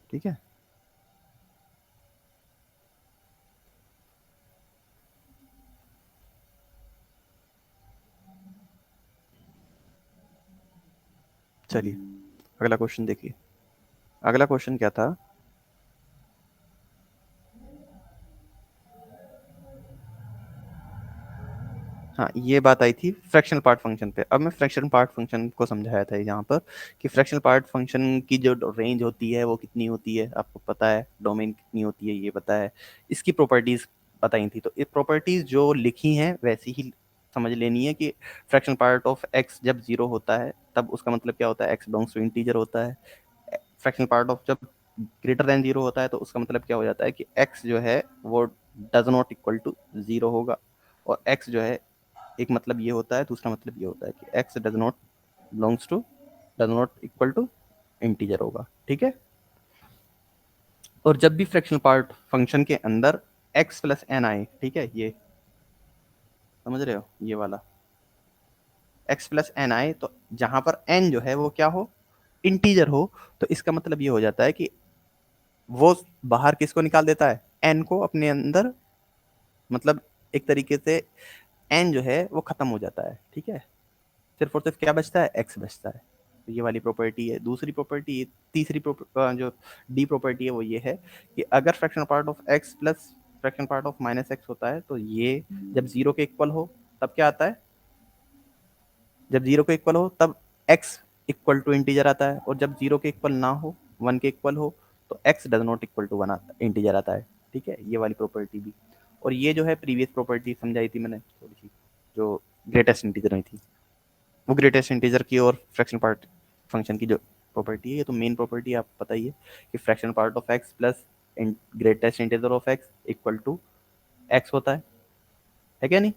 ठीक है। चलिए अगला क्वेश्चन देखिए। अगला क्वेश्चन क्या था, हाँ ये बात आई थी फ्रैक्शनल पार्ट फंक्शन पे। अब मैं फ्रैक्शनल पार्ट फंक्शन को समझाया था यहाँ पर कि फ्रैक्शनल पार्ट फंक्शन की जो रेंज होती है वो कितनी होती है, आपको पता है डोमेन कितनी होती है ये पता है। इसकी प्रॉपर्टीज बताई थी, तो ये प्रॉपर्टीज जो लिखी हैं वैसी ही समझ लेनी है कि फ्रैक्शनल पार्ट ऑफ एक्स जब 0 होता है तब उसका मतलब क्या होता है, एक्स बिलोंग्स टू इंटीजर होता है। फ्रैक्शनल पार्ट ऑफ जब ग्रेटर देन 0 होता है तो उसका मतलब क्या हो जाता है कि एक्स जो है वो डज नॉट इक्वल टू 0 होगा। और एक्स जो है एक मतलब ये होता है, दूसरा मतलब ये होता है कि x does not equal to integer होगा, ठीक है। और जब भी फ्रैक्शनल पार्ट फंक्शन के अंदर x प्लस एन आए, ठीक है, ये समझ रहे हो ये वाला x प्लस एन आए, तो जहां पर n जो है वो क्या हो, इंटीजर हो, तो इसका मतलब ये हो जाता है कि वो बाहर किसको निकाल देता है, n को अपने अंदर। मतलब एक तरीके से n जो है वो खत्म हो जाता है, ठीक है। सिर्फ और सिर्फ क्या बचता है, एक्स बचता है। तो ये वाली प्रॉपर्टी है। दूसरी प्रॉपर्टी, तीसरी जो डी प्रॉपर्टी है वो ये है कि अगर fractional part of x plus fractional part of minus x होता है तो ये जब 0 के इक्वल हो तब क्या आता है, जब 0 के इक्वल हो तब एक्स इक्वल टू इंटीजर आता है, और जब 0 के इक्वल ना हो 1 के इक्वल हो तो x does not equal to 1 आता इंटीजर आता है, ठीक है। ये वाली प्रॉपर्टी भी। और ये जो है प्रीवियस प्रॉपर्टी समझाई थी मैंने थोड़ी सी, जो ग्रेटेस्ट इंटीजर हुई थी। वो ग्रेटेस्ट इंटीजर की और फ्रैक्शनल पार्ट फंक्शन की जो प्रॉपर्टी है, ये तो मेन प्रॉपर्टी आप पता ही है कि fractional part of x plus greatest integer of x equal to x होता है क्या नहीं?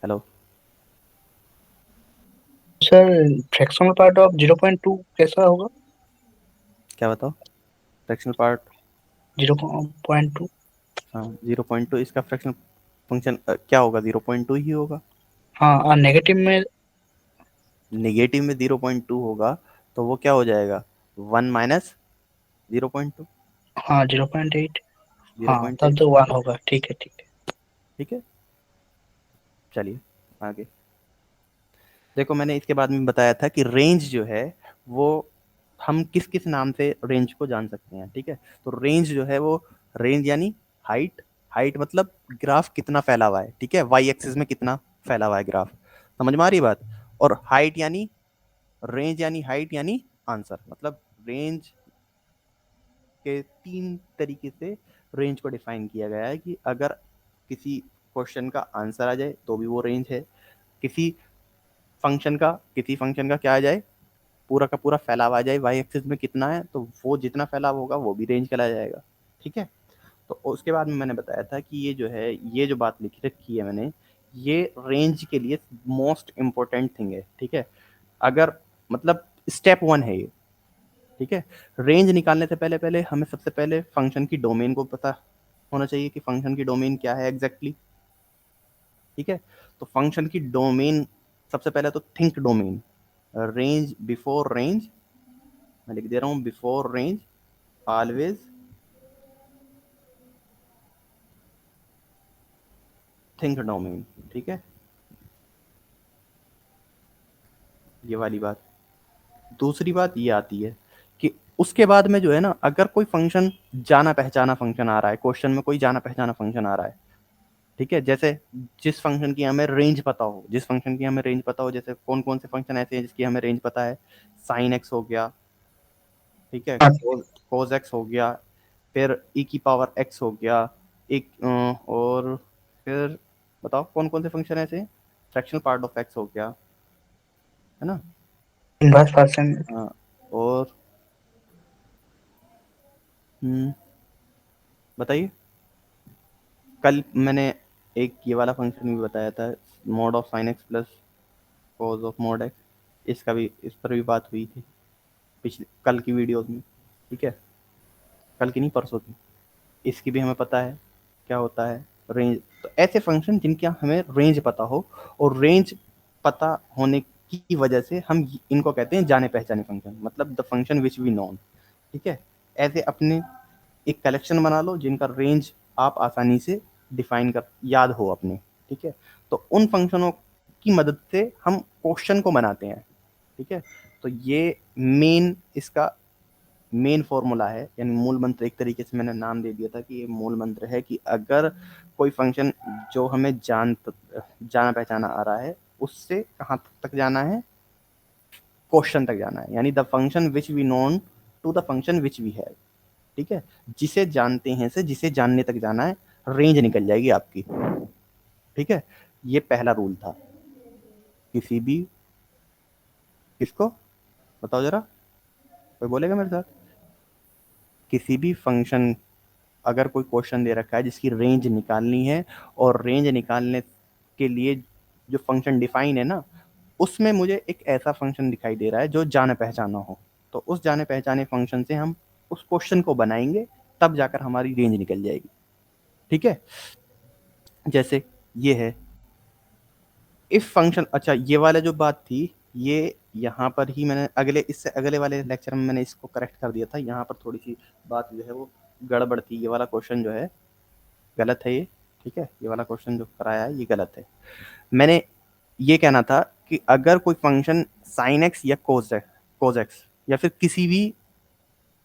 Hello sir fractional part of 0.2 कैसा होगा? क्या बताओ? Fractional part 0.2। हाँ 0.2 इसका फ्रैक्शनल फंक्शन क्या होगा? 0.2 ही होगा। हाँ, और नेगेटिव में? नेगेटिव में 0.2 होगा तो वो क्या हो जाएगा? 1 माइनस 0.2, हाँ 0.8। हाँ, तब 0.8। तो 1 होगा। ठीक है, ठीक है। ठीक है, चलिए आगे देखो। मैंने इसके बाद में बताया था कि रेंज जो है वो हम किस किस नाम से रेंज को जान सकते हैं। ठीक है, तो रेंज जो है वो रेंज यानी हाइट, हाइट मतलब ग्राफ कितना फैला हुआ है। ठीक है, वाई एक्सिस में कितना फैला हुआ है ग्राफ, समझ में आ रही बात? और हाइट यानी रेंज यानी हाइट यानी आंसर, मतलब रेंज के 3 तरीके से रेंज को डिफाइन किया गया है कि अगर किसी क्वेश्चन का आंसर आ जाए तो भी वो रेंज है, किसी फंक्शन का क्या आ जाए, पूरा का पूरा फैलाव आ जाए वाई एक्सिस में कितना है, तो वो जितना फैलाव होगा वो भी रेंज कहलाया जाएगा। ठीक है, तो उसके बाद में मैंने बताया था कि ये जो है, ये जो बात लिखी रखी है मैंने, ये रेंज के लिए मोस्ट इंपॉर्टेंट थिंग है। ठीक है, अगर मतलब स्टेप 1 है ये। ठीक है, रेंज निकालने से पहले पहले हमें सबसे पहले फंक्शन की डोमेन को पता होना चाहिए कि फंक्शन की डोमेन क्या है एग्जैक्टली। ठीक है, तो फंक्शन की डोमेन सबसे पहले तो think domain, range before range, मैं लिख दे रहा हूं before range always think domain. ठीक है, ये वाली बात। दूसरी बात ये आती है कि उसके बाद में जो है ना, अगर कोई फंक्शन जाना पहचाना फंक्शन आ रहा है, क्वेश्चन में कोई जाना पहचाना फंक्शन आ रहा है, ठीक है, जैसे जिस फंक्शन की हमें रेंज पता हो, जिस फंक्शन की हमें रेंज पता हो, जैसे कौन कौन से फंक्शन ऐसे हैं जिसकी हमें रेंज पता है? साइन एक्स हो गया, ठीक है, हाँ, कोज एक्स हो गया, फिर ई की पावर एक्स हो गया, एक और फिर बताओ कौन कौन से फंक्शन ऐसे? फ्रैक्शनल पार्ट ऑफ एक्स हो गया, है ना? Inverse person. हाँ, और बताइए। कल मैंने एक ये वाला फंक्शन भी बताया था, mod of sine x plus cos of mod x, इसका भी, इस पर भी बात हुई थी पिछले कल की वीडियोस में। ठीक है, कल की नहीं परसों की। इसकी भी हमें पता है क्या होता है, रेंज। तो ऐसे फंक्शन जिनके हमें रेंज पता हो, और रेंज पता होने की वजह से हम इनको कहते हैं जाने पहचाने फंक्शन, मतलब the function which we known. ठीक है, ऐसे अपने एक कलेक्शन बना लो जिनका रेंज आप आसानी से डिफाइन कर याद हो अपने। ठीक है, तो उन फंक्शनों की मदद से हम क्वेश्चन को बनाते हैं। ठीक है, तो ये मेन इसका मेन फॉर्मूला है, यानी मूल मंत्र। एक तरीके से मैंने नाम दे दिया था कि ये मूल मंत्र है कि अगर कोई फंक्शन जो हमें जाना पहचाना आ रहा है, उससे कहाँ तक जाना है? क्वेश्चन तक जाना है, यानी the function which we known to the function which we have. ठीक है, जिसे जानते हैं से जिसे जानने तक जाना है, रेंज निकल जाएगी आपकी। ठीक है, ये पहला रूल था। किसी भी, किसको बताओ जरा, कोई बोलेगा मेरे साथ? किसी भी फंक्शन, अगर कोई क्वेश्चन दे रखा है जिसकी रेंज निकालनी है, और रेंज निकालने के लिए जो फंक्शन डिफाइन है ना, उसमें मुझे एक ऐसा फंक्शन दिखाई दे रहा है जो जाने पहचाना हो, तो उस जाने पहचाने फंक्शन से हम उस क्वेश्चन को बनाएंगे, तब जाकर हमारी रेंज निकल जाएगी। ठीक है, जैसे ये है इफ फंक्शन। अच्छा, ये वाला जो बात थी, ये यहाँ पर ही मैंने अगले, इससे अगले वाले लेक्चर में मैंने इसको करेक्ट कर दिया था। यहाँ पर थोड़ी सी बात जो है वो गड़बड़ थी, ये वाला क्वेश्चन जो है गलत है ये। ठीक है, ये वाला क्वेश्चन जो कराया है ये गलत है। मैंने ये कहना था कि अगर कोई फंक्शन साइन एक्स या कोज एक्स या फिर किसी भी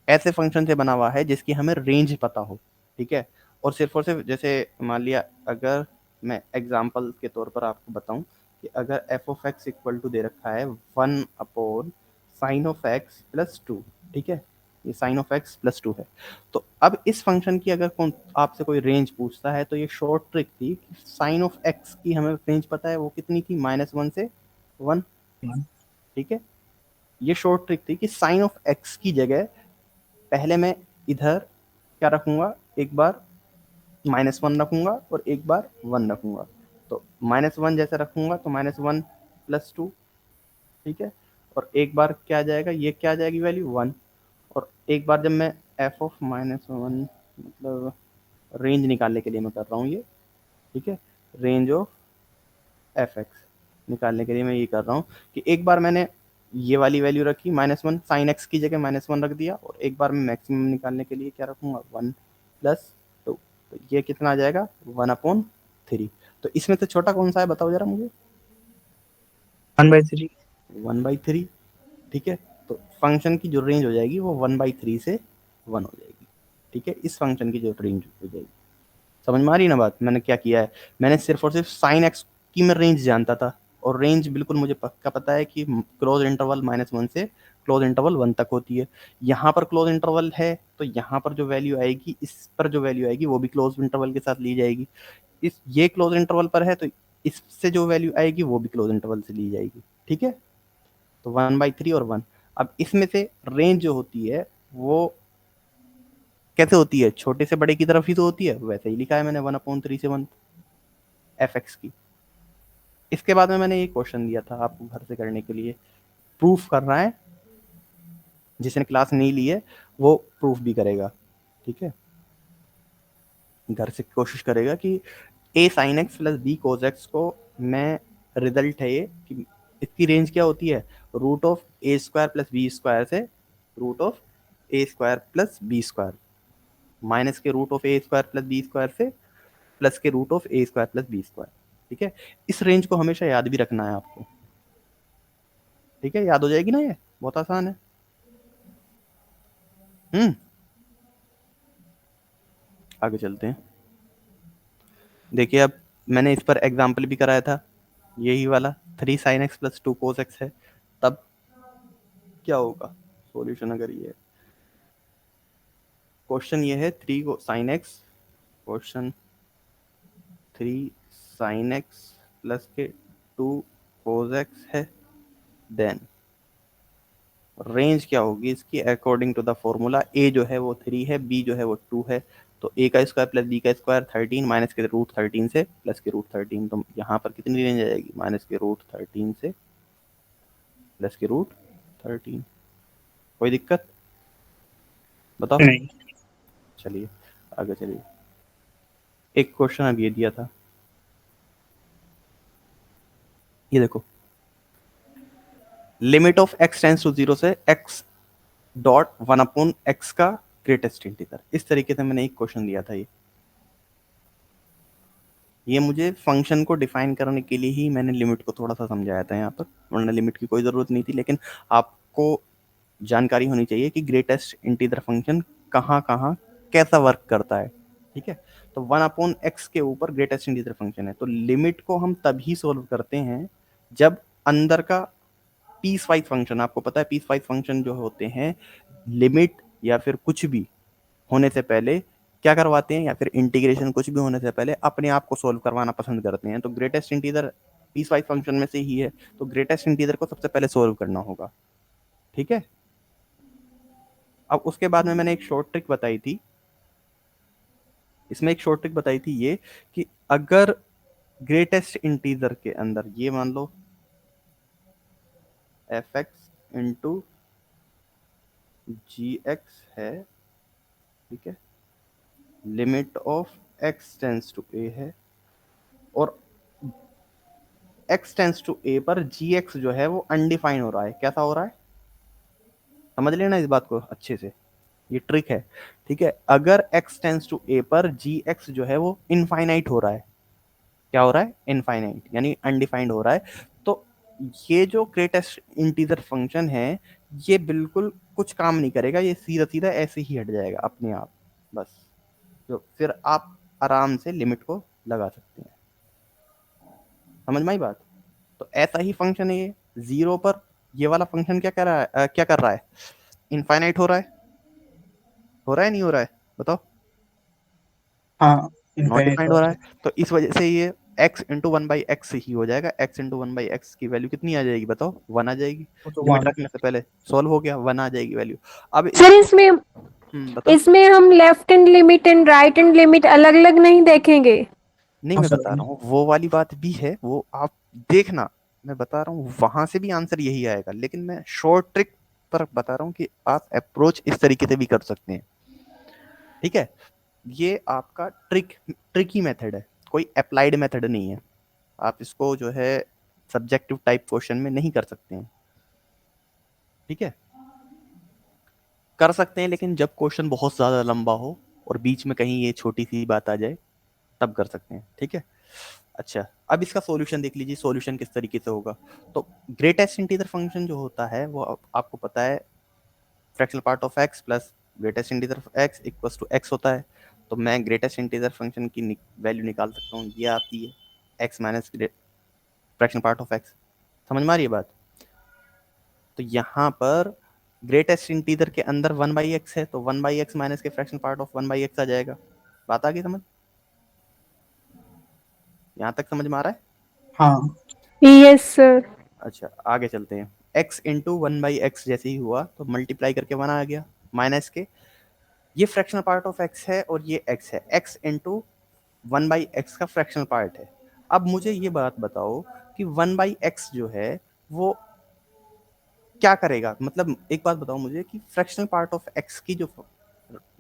ऐसे फंक्शन से बना हुआ है जिसकी हमें रेंज पता हो, ठीक है, और सिर्फ जैसे मान लिया, अगर मैं एग्जांपल के तौर पर आपको बताऊं कि अगर F of x equal to दे रखा है 1 upon sine of x plus 2। ठीक है, ये साइन ऑफ एक्स प्लस 2 है। तो अब इस फंक्शन की अगर कौन आपसे कोई रेंज पूछता है तो ये शॉर्ट ट्रिक थी कि साइन ऑफ एक्स की हमें रेंज पता है वो कितनी थी, -1 से 1। ठीक है, ये शॉर्ट ट्रिक थी कि साइन ऑफ एक्स की जगह पहले मैं इधर क्या रखूंगा, एक बार -1 रखूंगा और एक बार 1 रखूंगा। तो -1 जैसे रखूंगा तो -1 प्लस 2, ठीक है, और एक बार क्या आ जाएगा, ये क्या आ जाएगी वैल्यू 1, और एक बार जब मैं एफ ऑफ -1 मतलब रेंज निकालने के लिए मैं कर रहा हूँ ये, ठीक है, रेंज ऑफ एफ एक्स निकालने के लिए मैं ये कर रहा हूँ कि एक बार मैंने ये वाली वैल्यू रखी -1, साइन एक्स की जगह -1 रख दिया, और एक बार मैं मैक्सिमम निकालने के लिए क्या रखूंगा 1 प्लस 2। तो ये कितना आ जाएगा 1/3। तो इसमें से छोटा कौन सा है बताओ जरा मुझे, 1/3। 1/3। ठीक है, तो फंक्शन की जो रेंज हो जाएगी वो 1/3 से 1 हो जाएगी। ठीक है, इस फंक्शन की जो रेंज हो जाएगी, समझ में आ रही है ना बात। मैंने क्या किया है, मैंने सिर्फ और सिर्फ साइन एक्स की मैं रेंज जानता था, और रेंज बिल्कुल मुझे पक्का पता है कि क्लोज इंटरवल -1 से क्लोज इंटरवल 1 तक होती है। यहाँ पर क्लोज इंटरवल है तो यहाँ पर जो वैल्यू आएगी, इस पर जो वैल्यू आएगी वो भी क्लोज इंटरवल के साथ ली जाएगी। इस ये क्लोज इंटरवल पर है तो इससे जो वैल्यू आएगी वो भी क्लोज इंटरवल से ली जाएगी। ठीक है, तो 1/3 और 1। अब इसमें से रेंज जो होती है वो कैसे होती है, छोटे से बड़े की तरफ ही तो होती है, वैसे ही लिखा है मैंने 1/3 से 1 एफ एक्स की। इसके बाद में मैंने एक क्वेश्चन दिया था आपको घर से करने के लिए, प्रूफ करना है, जिसने क्लास नहीं ली है वो प्रूफ भी करेगा। ठीक है, घर से कोशिश करेगा कि a sin x plus b cos x को मैं, रिजल्ट है ये कि इसकी रेंज क्या होती है, √(a² + b² से √(a² + b², माइनस के √(a² + b² से प्लस के √(a² + b²। ठीक है, इस रेंज को हमेशा याद भी रखना है आपको। ठीक है, याद हो जाएगी ना, ये बहुत आसान है। आगे चलते हैं। देखिए, अब मैंने इस पर एग्जाम्पल भी कराया था, यही वाला 3 sin x + 2 cos x है। तब क्या होगा सॉल्यूशन, अगर ये क्वेश्चन ये है 3 sin x, question 3 sin x plus के 2 cos x है, देन रेंज क्या होगी इसकी अकॉर्डिंग टू द फॉर्मूला। ए जो है वो 3 है, बी जो है वो 2 है, तो a का स्क्वायर प्लस b का स्क्वायर 13 माइनस के √13 से प्लस के √13। तो यहाँ पर कितनी रेंज आ जाएगी, माइनस के √13 से प्लस के √13। कोई दिक्कत बताओ। नहीं। चलिए आगे चलिए, एक क्वेश्चन अब ये दिया था, ये देखो, limit of x tends to 0 से x.1/x का ग्रेटेस्ट इंटीजर। इस तरीके से मैंने एक क्वेश्चन दिया था। ये मुझे फंक्शन को डिफाइन करने के लिए ही मैंने लिमिट को थोड़ा सा समझाया था यहाँ पर, वरना लिमिट की कोई ज़रूरत नहीं थी। लेकिन आपको जानकारी होनी चाहिए कि ग्रेटेस्ट इंटीजर फंक्शन कहाँ कहाँ कैसा वर्क करता है। ठीक है, तो 1/x के ऊपर ग्रेटेस्ट इंटीजर फंक्शन है, तो लिमिट को हम तभी सोल्व करते हैं जब अंदर का पीस वाइज फंक्शन, आपको पता है पीस वाइज फंक्शन जो होते हैं लिमिट या फिर कुछ भी होने से पहले क्या करवाते हैं, या फिर इंटीग्रेशन कुछ भी होने से पहले अपने आप को सोल्व करवाना पसंद करते हैं। तो greatest integer piecewise function में से ही है, तो ग्रेटेस्ट इंटीजर को सबसे पहले सोल्व करना होगा। ठीक है, अब उसके बाद में मैंने एक शॉर्ट ट्रिक बताई थी, इसमें एक शॉर्ट ट्रिक बताई थी ये कि अगर ग्रेटेस्ट इंटीजर के अंदर ये मान लो f x into g x है, ठीक है, limit of x tends to a है, और x टेंस टू a पर gx जो है वो अनडिफाइन हो रहा है। कैसा हो रहा है, समझ लेना इस बात को अच्छे से, ये ट्रिक है। ठीक है, अगर x टेंस टू a पर gx जो है वो इनफाइनाइट हो रहा है, क्या हो रहा है, इनफाइनाइट यानी अनडिफाइंड हो रहा है, तो ये जो ग्रेटेस्ट इंटीजर फंक्शन है ये बिल्कुल कुछ काम नहीं करेगा, ये सीधा सीधा ऐसे ही हट जाएगा अपने आप बस। तो फिर आप आराम से लिमिट को लगा सकते हैं। समझ में आई बात। तो ऐसा ही फंक्शन है ये 0 पर, ये वाला फंक्शन क्या कर रहा है, इनफाइनाइट हो रहा है, हो रहा है नहीं हो रहा है बताओ? हाँ नॉट इनफाइनाइट डिफाइंड हो रहा है, तो इस वजह से ये x into one by x ही हो जाएगा। x into one by x की वैल्यू कितनी आ जाएगी बताओ? 1 आ जाएगी। वो तो लिमिट वन। रखने से पहले सॉल्व हो गया, 1 आ जाएगी वैल्यू। अब सर इसको इसमें बताओ। इसमें हम left hand limit and right hand limit अलग अलग नहीं देखेंगे? नहीं, हाँ मैं सर। बता रहा हूँ वो वाली बात भी है, वो आप देखना। मैं बता रहा हूँ वहां से भी आंसर यही आएगा, लेकिन मैं शॉर्ट ट्रिक पर बता रहा हूँ कि आप अप्रोच इस तरीके से भी कर सकते हैं। ठीक है, ये आपका ट्रिकी मेथड है, कोई अप्लाइड मेथड नहीं है। आप इसको जो है सब्जेक्टिव टाइप क्वेश्चन में नहीं कर सकते हैं। ठीक है, कर सकते हैं लेकिन जब क्वेश्चन बहुत ज्यादा लंबा हो और बीच में कहीं ये छोटी सी बात आ जाए तब कर सकते हैं। ठीक है, अच्छा अब इसका सॉल्यूशन देख लीजिए, सॉल्यूशन किस तरीके से होगा। तो ग्रेटेस्ट इंटीजर फंक्शन जो होता है वो आपको पता है fractional part of x plus greatest integer of x equals to x होता है। तो मैं ग्रेटेस्ट इंटीजर फंक्शन की वैल्यू निकाल सकता हूँ, ये आती है x minus fractional part of x. समझ में आ रही है बात? तो यहाँ पर ग्रेटेस्ट इंटीजर के अंदर 1/x है, तो 1/x माइनस के फ्रैक्शन पार्ट ऑफ 1/x आ जाएगा। बात आ गई समझ? यहाँ तक समझ में आ रहा है? हाँ यस सर। अच्छा आगे चलते हैं। x इंटू 1/x जैसे ही हुआ तो मल्टीप्लाई करके 1 आ गया, माइनस के ये फ्रैक्शनल पार्ट ऑफ x है और ये x है, x इंटू 1/x का फ्रैक्शनल पार्ट है। अब मुझे ये बात बताओ कि 1/x जो है वो क्या करेगा, मतलब एक बात बताओ मुझे कि फ्रैक्शनल पार्ट ऑफ x की जो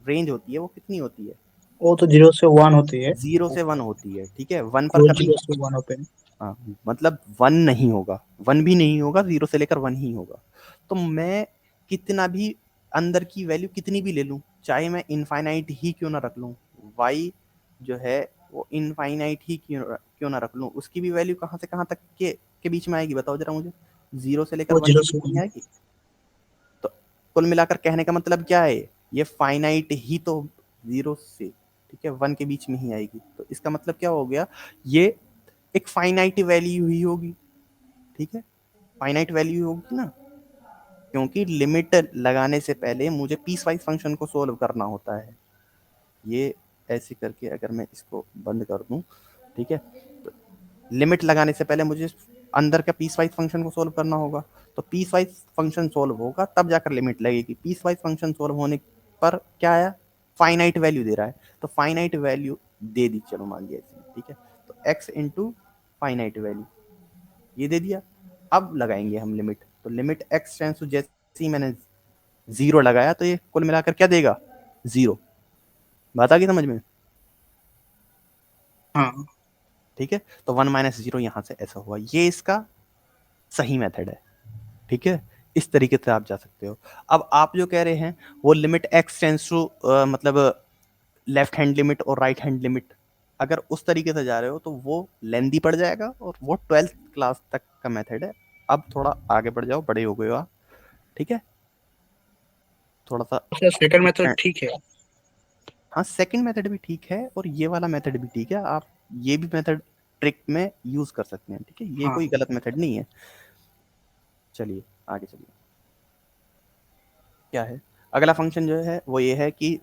रेंज होती है वो कितनी होती है? वो तो 0 से 1 होती है। 0 से 1 होती है। ठीक है, 1 पर वो कभी 0 से 1 होते हैं। हाँ, मतलब 1 नहीं होगा, 1 भी नहीं होगा, 0 से लेकर 1 ही होगा। तो मैं कितना भी अंदर की वैल्यू कितनी भी ले लूं, चाहे मैं इनफाइनाइट ही क्यों ना रख लूं, y जो है वो इनफाइनाइट ही क्यों ना रख लूं, उसकी भी वैल्यू कहां से कहां तक के बीच में आएगी बताओ जरा मुझे? 0 से लेकर वो 1 0 के से बीच में 1। आएगी। तो कुल मिलाकर कहने का मतलब क्या है, ये फाइनाइट ही तो 0 से ठीक है 1 के बीच में ही आएगी। तो इसका मतलब क्या हो गया, ये एक फाइनाइट वैल्यू ही होगी। ठीक है, फाइनाइट वैल्यू होगी ना, क्योंकि लिमिट लगाने से पहले मुझे पीस वाइज फंक्शन को सोल्व करना होता है। ये ऐसे करके अगर मैं इसको बंद कर दूं, ठीक है, तो लिमिट लगाने से पहले मुझे अंदर का पीस वाइज फंक्शन को सोल्व करना होगा। तो पीस वाइज फंक्शन सोल्व होगा तब जाकर लिमिट लगेगी। पीस वाइज फंक्शन सोल्व होने पर क्या आया, फाइनाइट वैल्यू दे रहा है, तो फाइनाइट वैल्यू दे दी, चलो मान लिया इसमें। ठीक है, तो x इंटू फाइनाइट वैल्यू ये दे दिया। अब लगाएंगे हम लिमिट, तो लिमिट x टेंस टू, जैसे ही मैंने 0 लगाया तो ये कुल मिलाकर क्या देगा, 0। बात आ गई समझ में? हाँ ठीक है, तो 1 माइनस 0 यहाँ से ऐसा हुआ, ये इसका सही मेथड है। ठीक है, इस तरीके से आप जा सकते हो। अब आप जो कह रहे हैं वो लिमिट x टेंस टू मतलब लेफ्ट हैंड लिमिट और राइट हैंड लिमिट, अगर उस तरीके से जा रहे हो तो वो लेंदी पड़ जाएगा और वो 12th क्लास तक का मेथड है। अब थोड़ा आगे बढ़ जाओ, बड़े हो गए हो आप। ठीक है, थोड़ा सा सर सेकंड मेथड ठीक है। हाँ सेकंड मेथड भी ठीक है और ये वाला मेथड भी ठीक है, आप ये भी मेथड ट्रिक में यूज कर सकते हैं। ठीक है, ये हाँ कोई गलत मेथड नहीं है। चलिए आगे चलिए, क्या है अगला फंक्शन जो है वो ये है कि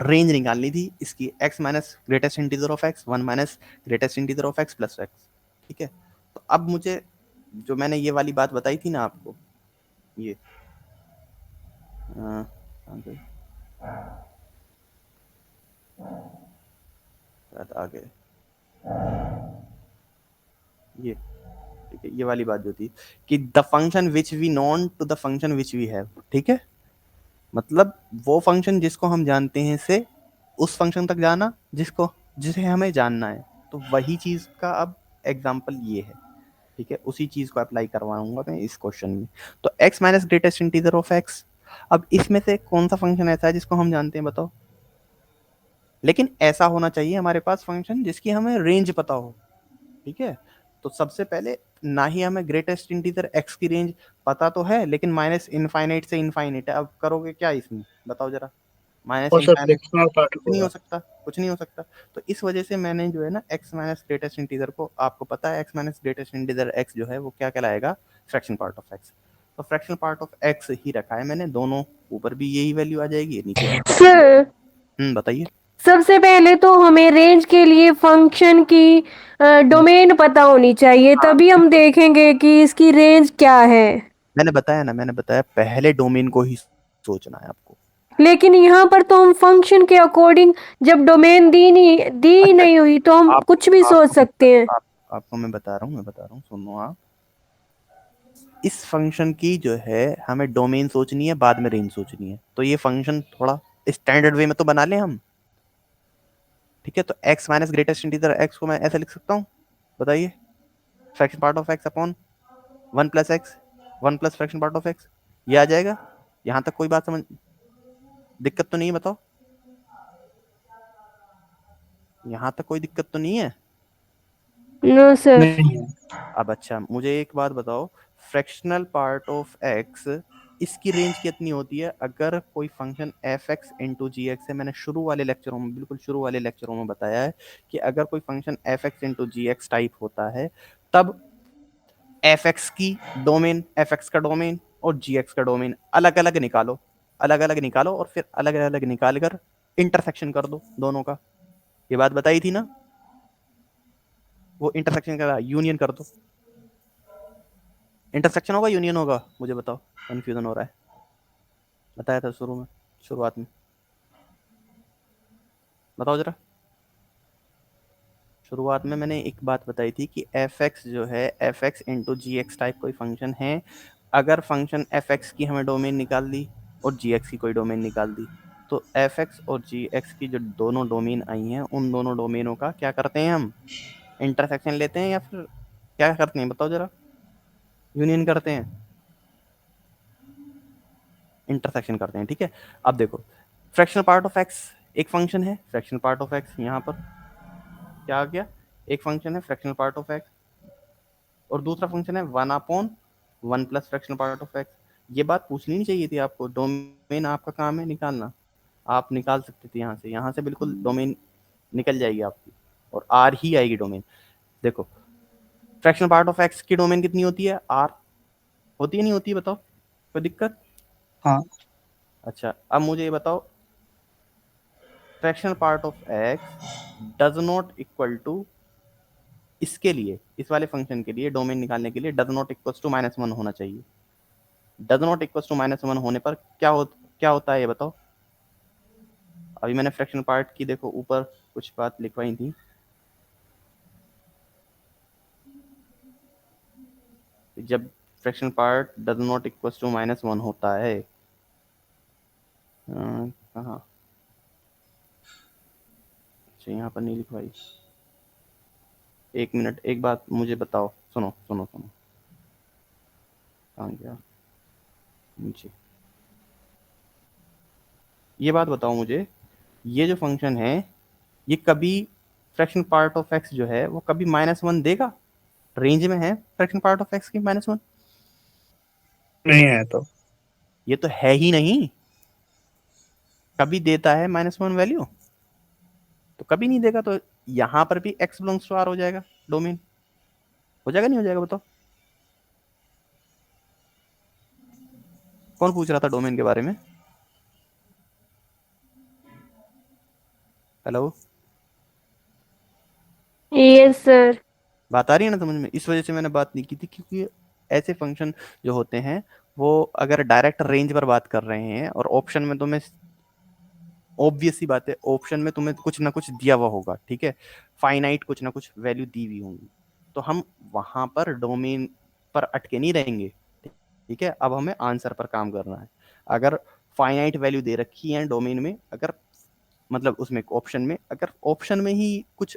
रेंज निकालनी थी इसकी, x minus greatest integer of x 1 minus greatest integer of x plus x। ठीक है, तो अब मुझे जो मैंने ये वाली बात बताई थी ना आपको, ये आगे आगे ये ठीक है, ये वाली बात जो थी कि the function which we known to the function which we have. ठीक है, मतलब वो फंक्शन जिसको हम जानते हैं से उस फंक्शन तक जाना जिसको जिसे हमें जानना है। तो वही चीज का अब एग्जांपल ये है। ठीक है, उसी चीज को अप्लाई करवाऊंगा मैं इस क्वेश्चन में। तो x minus greatest integer of x, अब इसमें से कौन सा फंक्शन ऐसा है जिसको हम जानते हैं बताओ? लेकिन ऐसा होना चाहिए हमारे पास फंक्शन जिसकी हमें रेंज पता हो। ठीक है, तो सबसे पहले ना ही हमें ग्रेटेस्ट इंटीजर x की रेंज पता तो है, लेकिन माइनस इनफाइनाइट से इनफाइनाइट है। अब करोगे क्या इसमें बताओ जरा? माइनस और सर इनफाइनाइट फ्रैक्शनल पार्ट कुछ नहीं होगा। हो सकता, कुछ नहीं हो सकता। तो इस वजह से मैंने जो है ना x माइनस ग्रेटेस्ट इंटीजर को, आपको पता है x minus greatest integer x जो है वो क्या कहलाएगा, फ्रैक्शन पार्ट ऑफ x। तो तो फ्रैक्शनल पार्ट ऑफ एक्स ही रखा है मैंने, दोनों ऊपर भी यही वैल्यू आ जाएगी, नीचे भी। सर बताइए। सबसे पहले तो हमें रेंज के लिए फंक्शन की डोमेन पता होनी चाहिए, हाँ, तभी हम देखेंगे कि इसकी रेंज क्या है। मैंने बताया ना, मैंने बताया पहले डोमेन को ही सोचना है आपको। लेकिन यहाँ पर तो हम फंक्शन के अकॉर्डिंग, जब डोमेन दी अच्छा, नहीं हुई तो हम आप कुछ भी सोच आपको सकते हैं। आपको मैं बता रहा हूँ, सुनो आप। इस फंक्शन की जो है हमें डोमेन सोचनी है, बाद में रेंज सोचनी है। तो ये फंक्शन थोड़ा स्टैंडर्ड वे में तो बना लें हम, ठीक है। तो x minus greatest integer x को मैं ऐसे लिख सकता हूँ, बताइए। Fraction part of x upon 1 plus x, 1 plus fraction part of x, ये आ जाएगा। यहां तक कोई बात समझ, दिक्कत तो नहीं है? बताओ, यहां तक कोई दिक्कत तो नहीं है? No sir. नहीं है। अब अच्छा, मुझे एक बात बताओ, फ्रैक्शनल पार्ट ऑफ x, इसकी रेंज कितनी होती है? अगर कोई function f x into g x है, मैंने शुरू वाले लेक्चरों में, बिल्कुल शुरू वाले लेक्चरों में बताया है कि अगर कोई function f x into g x type होता है, तब एफ एक्स की डोमेन, एफ एक्स का डोमेन और जी एक्स का डोमेन अलग अलग निकालो, अलग अलग निकालो, और फिर अलग अलग निकाल कर इंटरसेक्शन कर दो दोनों का। ये बात बताई थी ना? वो इंटरसेक्शन का यूनियन कर दो। इंटरसेक्शन होगा यूनियन होगा, मुझे बताओ, कंफ्यूजन हो रहा है। बताया था शुरू में, शुरुआत में, बताओ जरा। शुरुआत में मैंने एक बात बताई थी कि एफ एक्स जो है, F x into g x type कोई फंक्शन है। अगर फंक्शन एफ एक्स की हमें डोमेन निकाल दी और जी एक्स की कोई डोमेन निकाल दी, तो एफ एक्स और जी एक्स की जो दोनों डोमेन आई हैं, उन दोनों डोमेनों का क्या करते हैं हम? इंटरसेक्शन लेते हैं, या फिर क्या करते हैं बताओ जरा? यूनियन करते हैं, इंटरसेक्शन करते हैं, ठीक है। अब देखो, फ्रैक्शनल पार्ट ऑफ एक्स एक फंक्शन है, फ्रैक्शनल पार्ट ऑफ एक्स यहाँ पर क्या आ गया? एक फंक्शन है फ्रैक्शनल पार्ट ऑफ एक्स, और दूसरा फंक्शन है 1/1 plus fractional part of x. ये बात पूछनी नहीं चाहिए थी आपको, डोमेन आपका काम है निकालना। आप निकाल सकते थे यहाँ से बिल्कुल डोमेन निकल जाएगी आपकी, और आर ही आएगी डोमेन। देखो, फ्रैक्शनल पार्ट ऑफ एक्स की डोमेन कितनी होती है? आर होती है, नहीं होती? बताओ, कोई दिक्कत? हाँ। अच्छा, अब मुझे ये बताओ, fractional part of x does not equal to, इसके लिए, इस वाले फंक्शन के लिए डोमेन निकालने के लिए डज नॉट इक्वल टू -1 होना चाहिए। डज नॉट इक्वल टू -1 होने पर क्या होता है ये बताओ? अभी मैंने फ्रैक्शनल पार्ट की, देखो ऊपर कुछ बात लिखवाई थी, जब fractional part does not equal to -1 होता है, कहाँ? अच्छा, यहाँ पर नहीं लिखवाई। एक मिनट, एक बात मुझे बताओ, सुनो सुनो सुनो, कहाँ गया? नीचे। ये बात बताओ मुझे, ये जो फंक्शन है, ये कभी फ्रैक्शन पार्ट ऑफ एक्स जो है वो कभी -1 देगा? रेंज में है फ्रैक्शन पार्ट ऑफ एक्स की -1? नहीं है तो। ये तो है ही नहीं। कभी देता है -1 वैल्यू? तो कभी नहीं देगा, तो यहां पर भी एक्स बिलोंग्स टू आर हो जाएगा, डोमेन हो जाएगा, नहीं हो जाएगा? बताओ, कौन पूछ रहा था डोमेन के बारे में? Hello, yes sir. बात आ रही है ना समझ में? इस वजह से मैंने बात नहीं की थी, क्योंकि ऐसे फंक्शन जो होते हैं, वो अगर डायरेक्ट रेंज पर बात कर रहे हैं और ऑप्शन में तुम्हें, ऑब्वियस सी बात है, ऑप्शन में तुम्हें कुछ ना कुछ दिया हुआ होगा, ठीक है, फाइनाइट कुछ ना कुछ वैल्यू दी हुई होंगी, तो हम वहां पर डोमेन पर अटके नहीं रहेंगे, ठीक है। अब हमें आंसर पर काम करना है। अगर फाइनाइट वैल्यू दे रखी है डोमेन में, अगर मतलब उसमें ऑप्शन में, अगर ऑप्शन में ही कुछ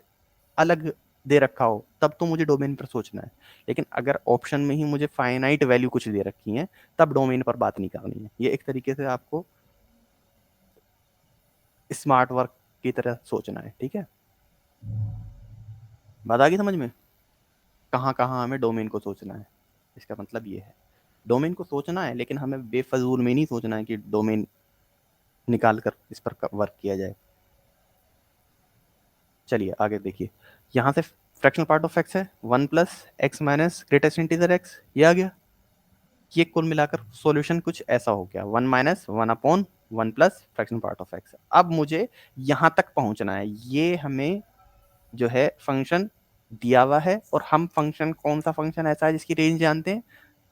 अलग दे रखा हो, तब तो मुझे डोमेन पर सोचना है। लेकिन अगर ऑप्शन में ही मुझे फाइनाइट वैल्यू कुछ दे रखी है, तब डोमेन पर बात नहीं करनी है। ये एक तरीके से आपको स्मार्ट वर्क की तरह सोचना है, ठीक है। बात आ गई समझ में? कहाँ कहाँ हमें डोमेन को सोचना है, इसका मतलब ये है। डोमेन को सोचना है, लेकिन हमें बेफजूल में नहीं सोचना है कि डोमेन निकाल कर इस पर वर्क किया जाए। चलिए आगे देखिए, यहाँ से फ्रैक्शनल पार्ट ऑफ एक्स है 1 plus x minus greatest integer x, ये आ गया। ये कुल मिलाकर सॉल्यूशन कुछ ऐसा हो गया, 1 minus 1/1 plus fraction part of x. अब मुझे यहां तक पहुंचना है, ये हमें जो है फंक्शन दिया हुआ है, और हम फंक्शन, कौन सा फंक्शन ऐसा है जिसकी रेंज जानते हैं,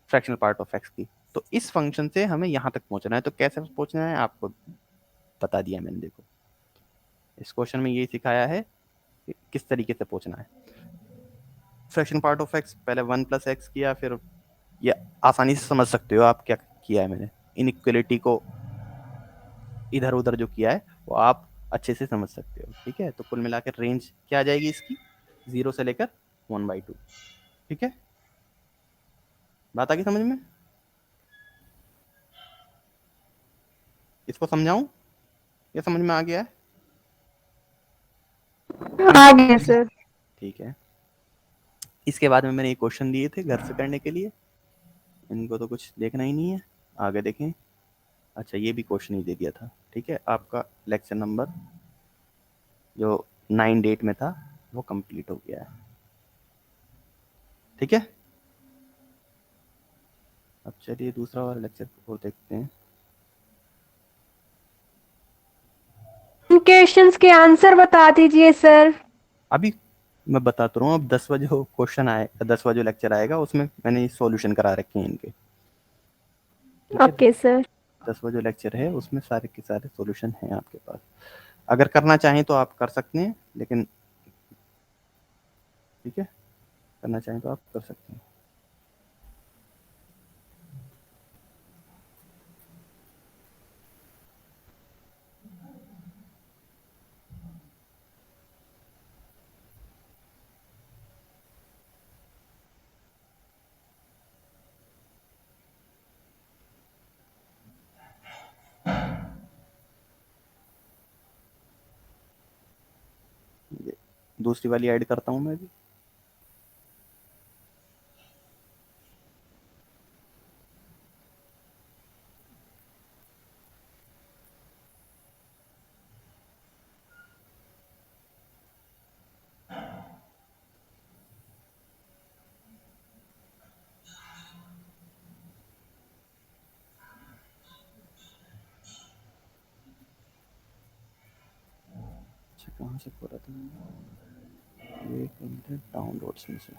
फ्रैक्शनल पार्ट ऑफ एक्स की। तो इस फंक्शन से हमें यहां तक पहुंचना है, तो कैसे पहुंचना है आपको बता दिया मैंने। देखो इस क्वेश्चन में यही सिखाया है कि किस तरीके से पहुंचना है। फ्रैक्शन पार्ट ऑफ एक्स पहले 1 प्लस एक्स किया, फिर ये आसानी से समझ सकते हो आप क्या किया है मैंने, इनइक्वलिटी को इधर उधर जो किया है वो आप अच्छे से समझ सकते हो। ठीक है, तो कुल मिलाकर रेंज क्या आ जाएगी इसकी, 0 से लेकर 1/2। ठीक है, बात आ गई समझ में? इसको समझाऊं या समझ में आ गया है? आगे सर। ठीक है, इसके बाद में मैंने ये क्वेश्चन दिए थे घर से करने के लिए, इनको तो कुछ देखना ही नहीं है, आगे देखें। अच्छा, ये भी क्वेश्चन ही दे दिया था। ठीक है, आपका लेक्चर नंबर जो 9 डेट में था वो कंप्लीट हो गया है। ठीक है, अब चलिए दूसरा वाला लेक्चर को देखते हैं। क्वेश्चंस के आंसर बता दीजिए सर। अभी मैं बताता रहा हूँ, अब 10 बजे क्वेश्चन आए, 10 बजे लेक्चर आएगा, उसमें मैंने सॉल्यूशन करा रखे हैं इनके। ठीक है, ओके सर। 10 बजे लेक्चर है, उसमें सारे के सारे सॉल्यूशन हैं आपके पास। अगर करना चाहें तो आप कर सकते हैं, लेकिन ठीक है, करना चाहें तो आप कर सकते हैं। ये दूसरी वाली ऐड करता हूँ मैं भी। अच्छा, कहाँ से खोला था मैंने? ये डाउनलोड्स में से।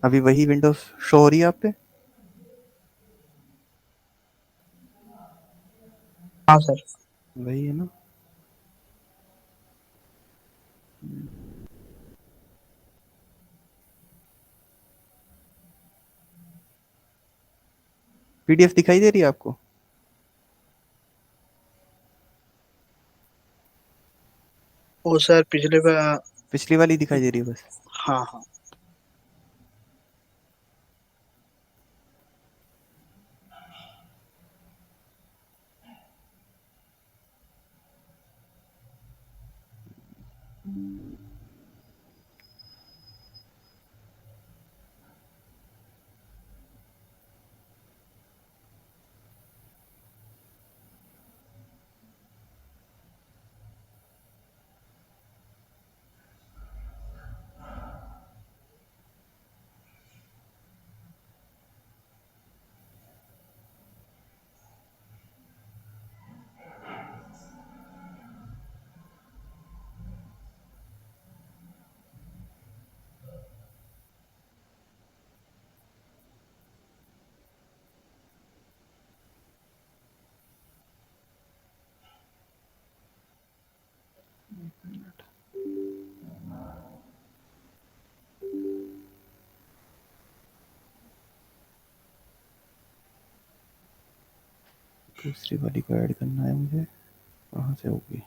अभी वही विंडोज शो हो रही है आप पे? हाँ सर। वही है ना? पीडीएफ दिखाई दे रही है आपको? वो सर पिछले बार। पिछली वाली दिखाई दे रही है बस? हाँ हाँ। दूसरी वाली को ऐड करना है मुझे, कहाँ से होगी?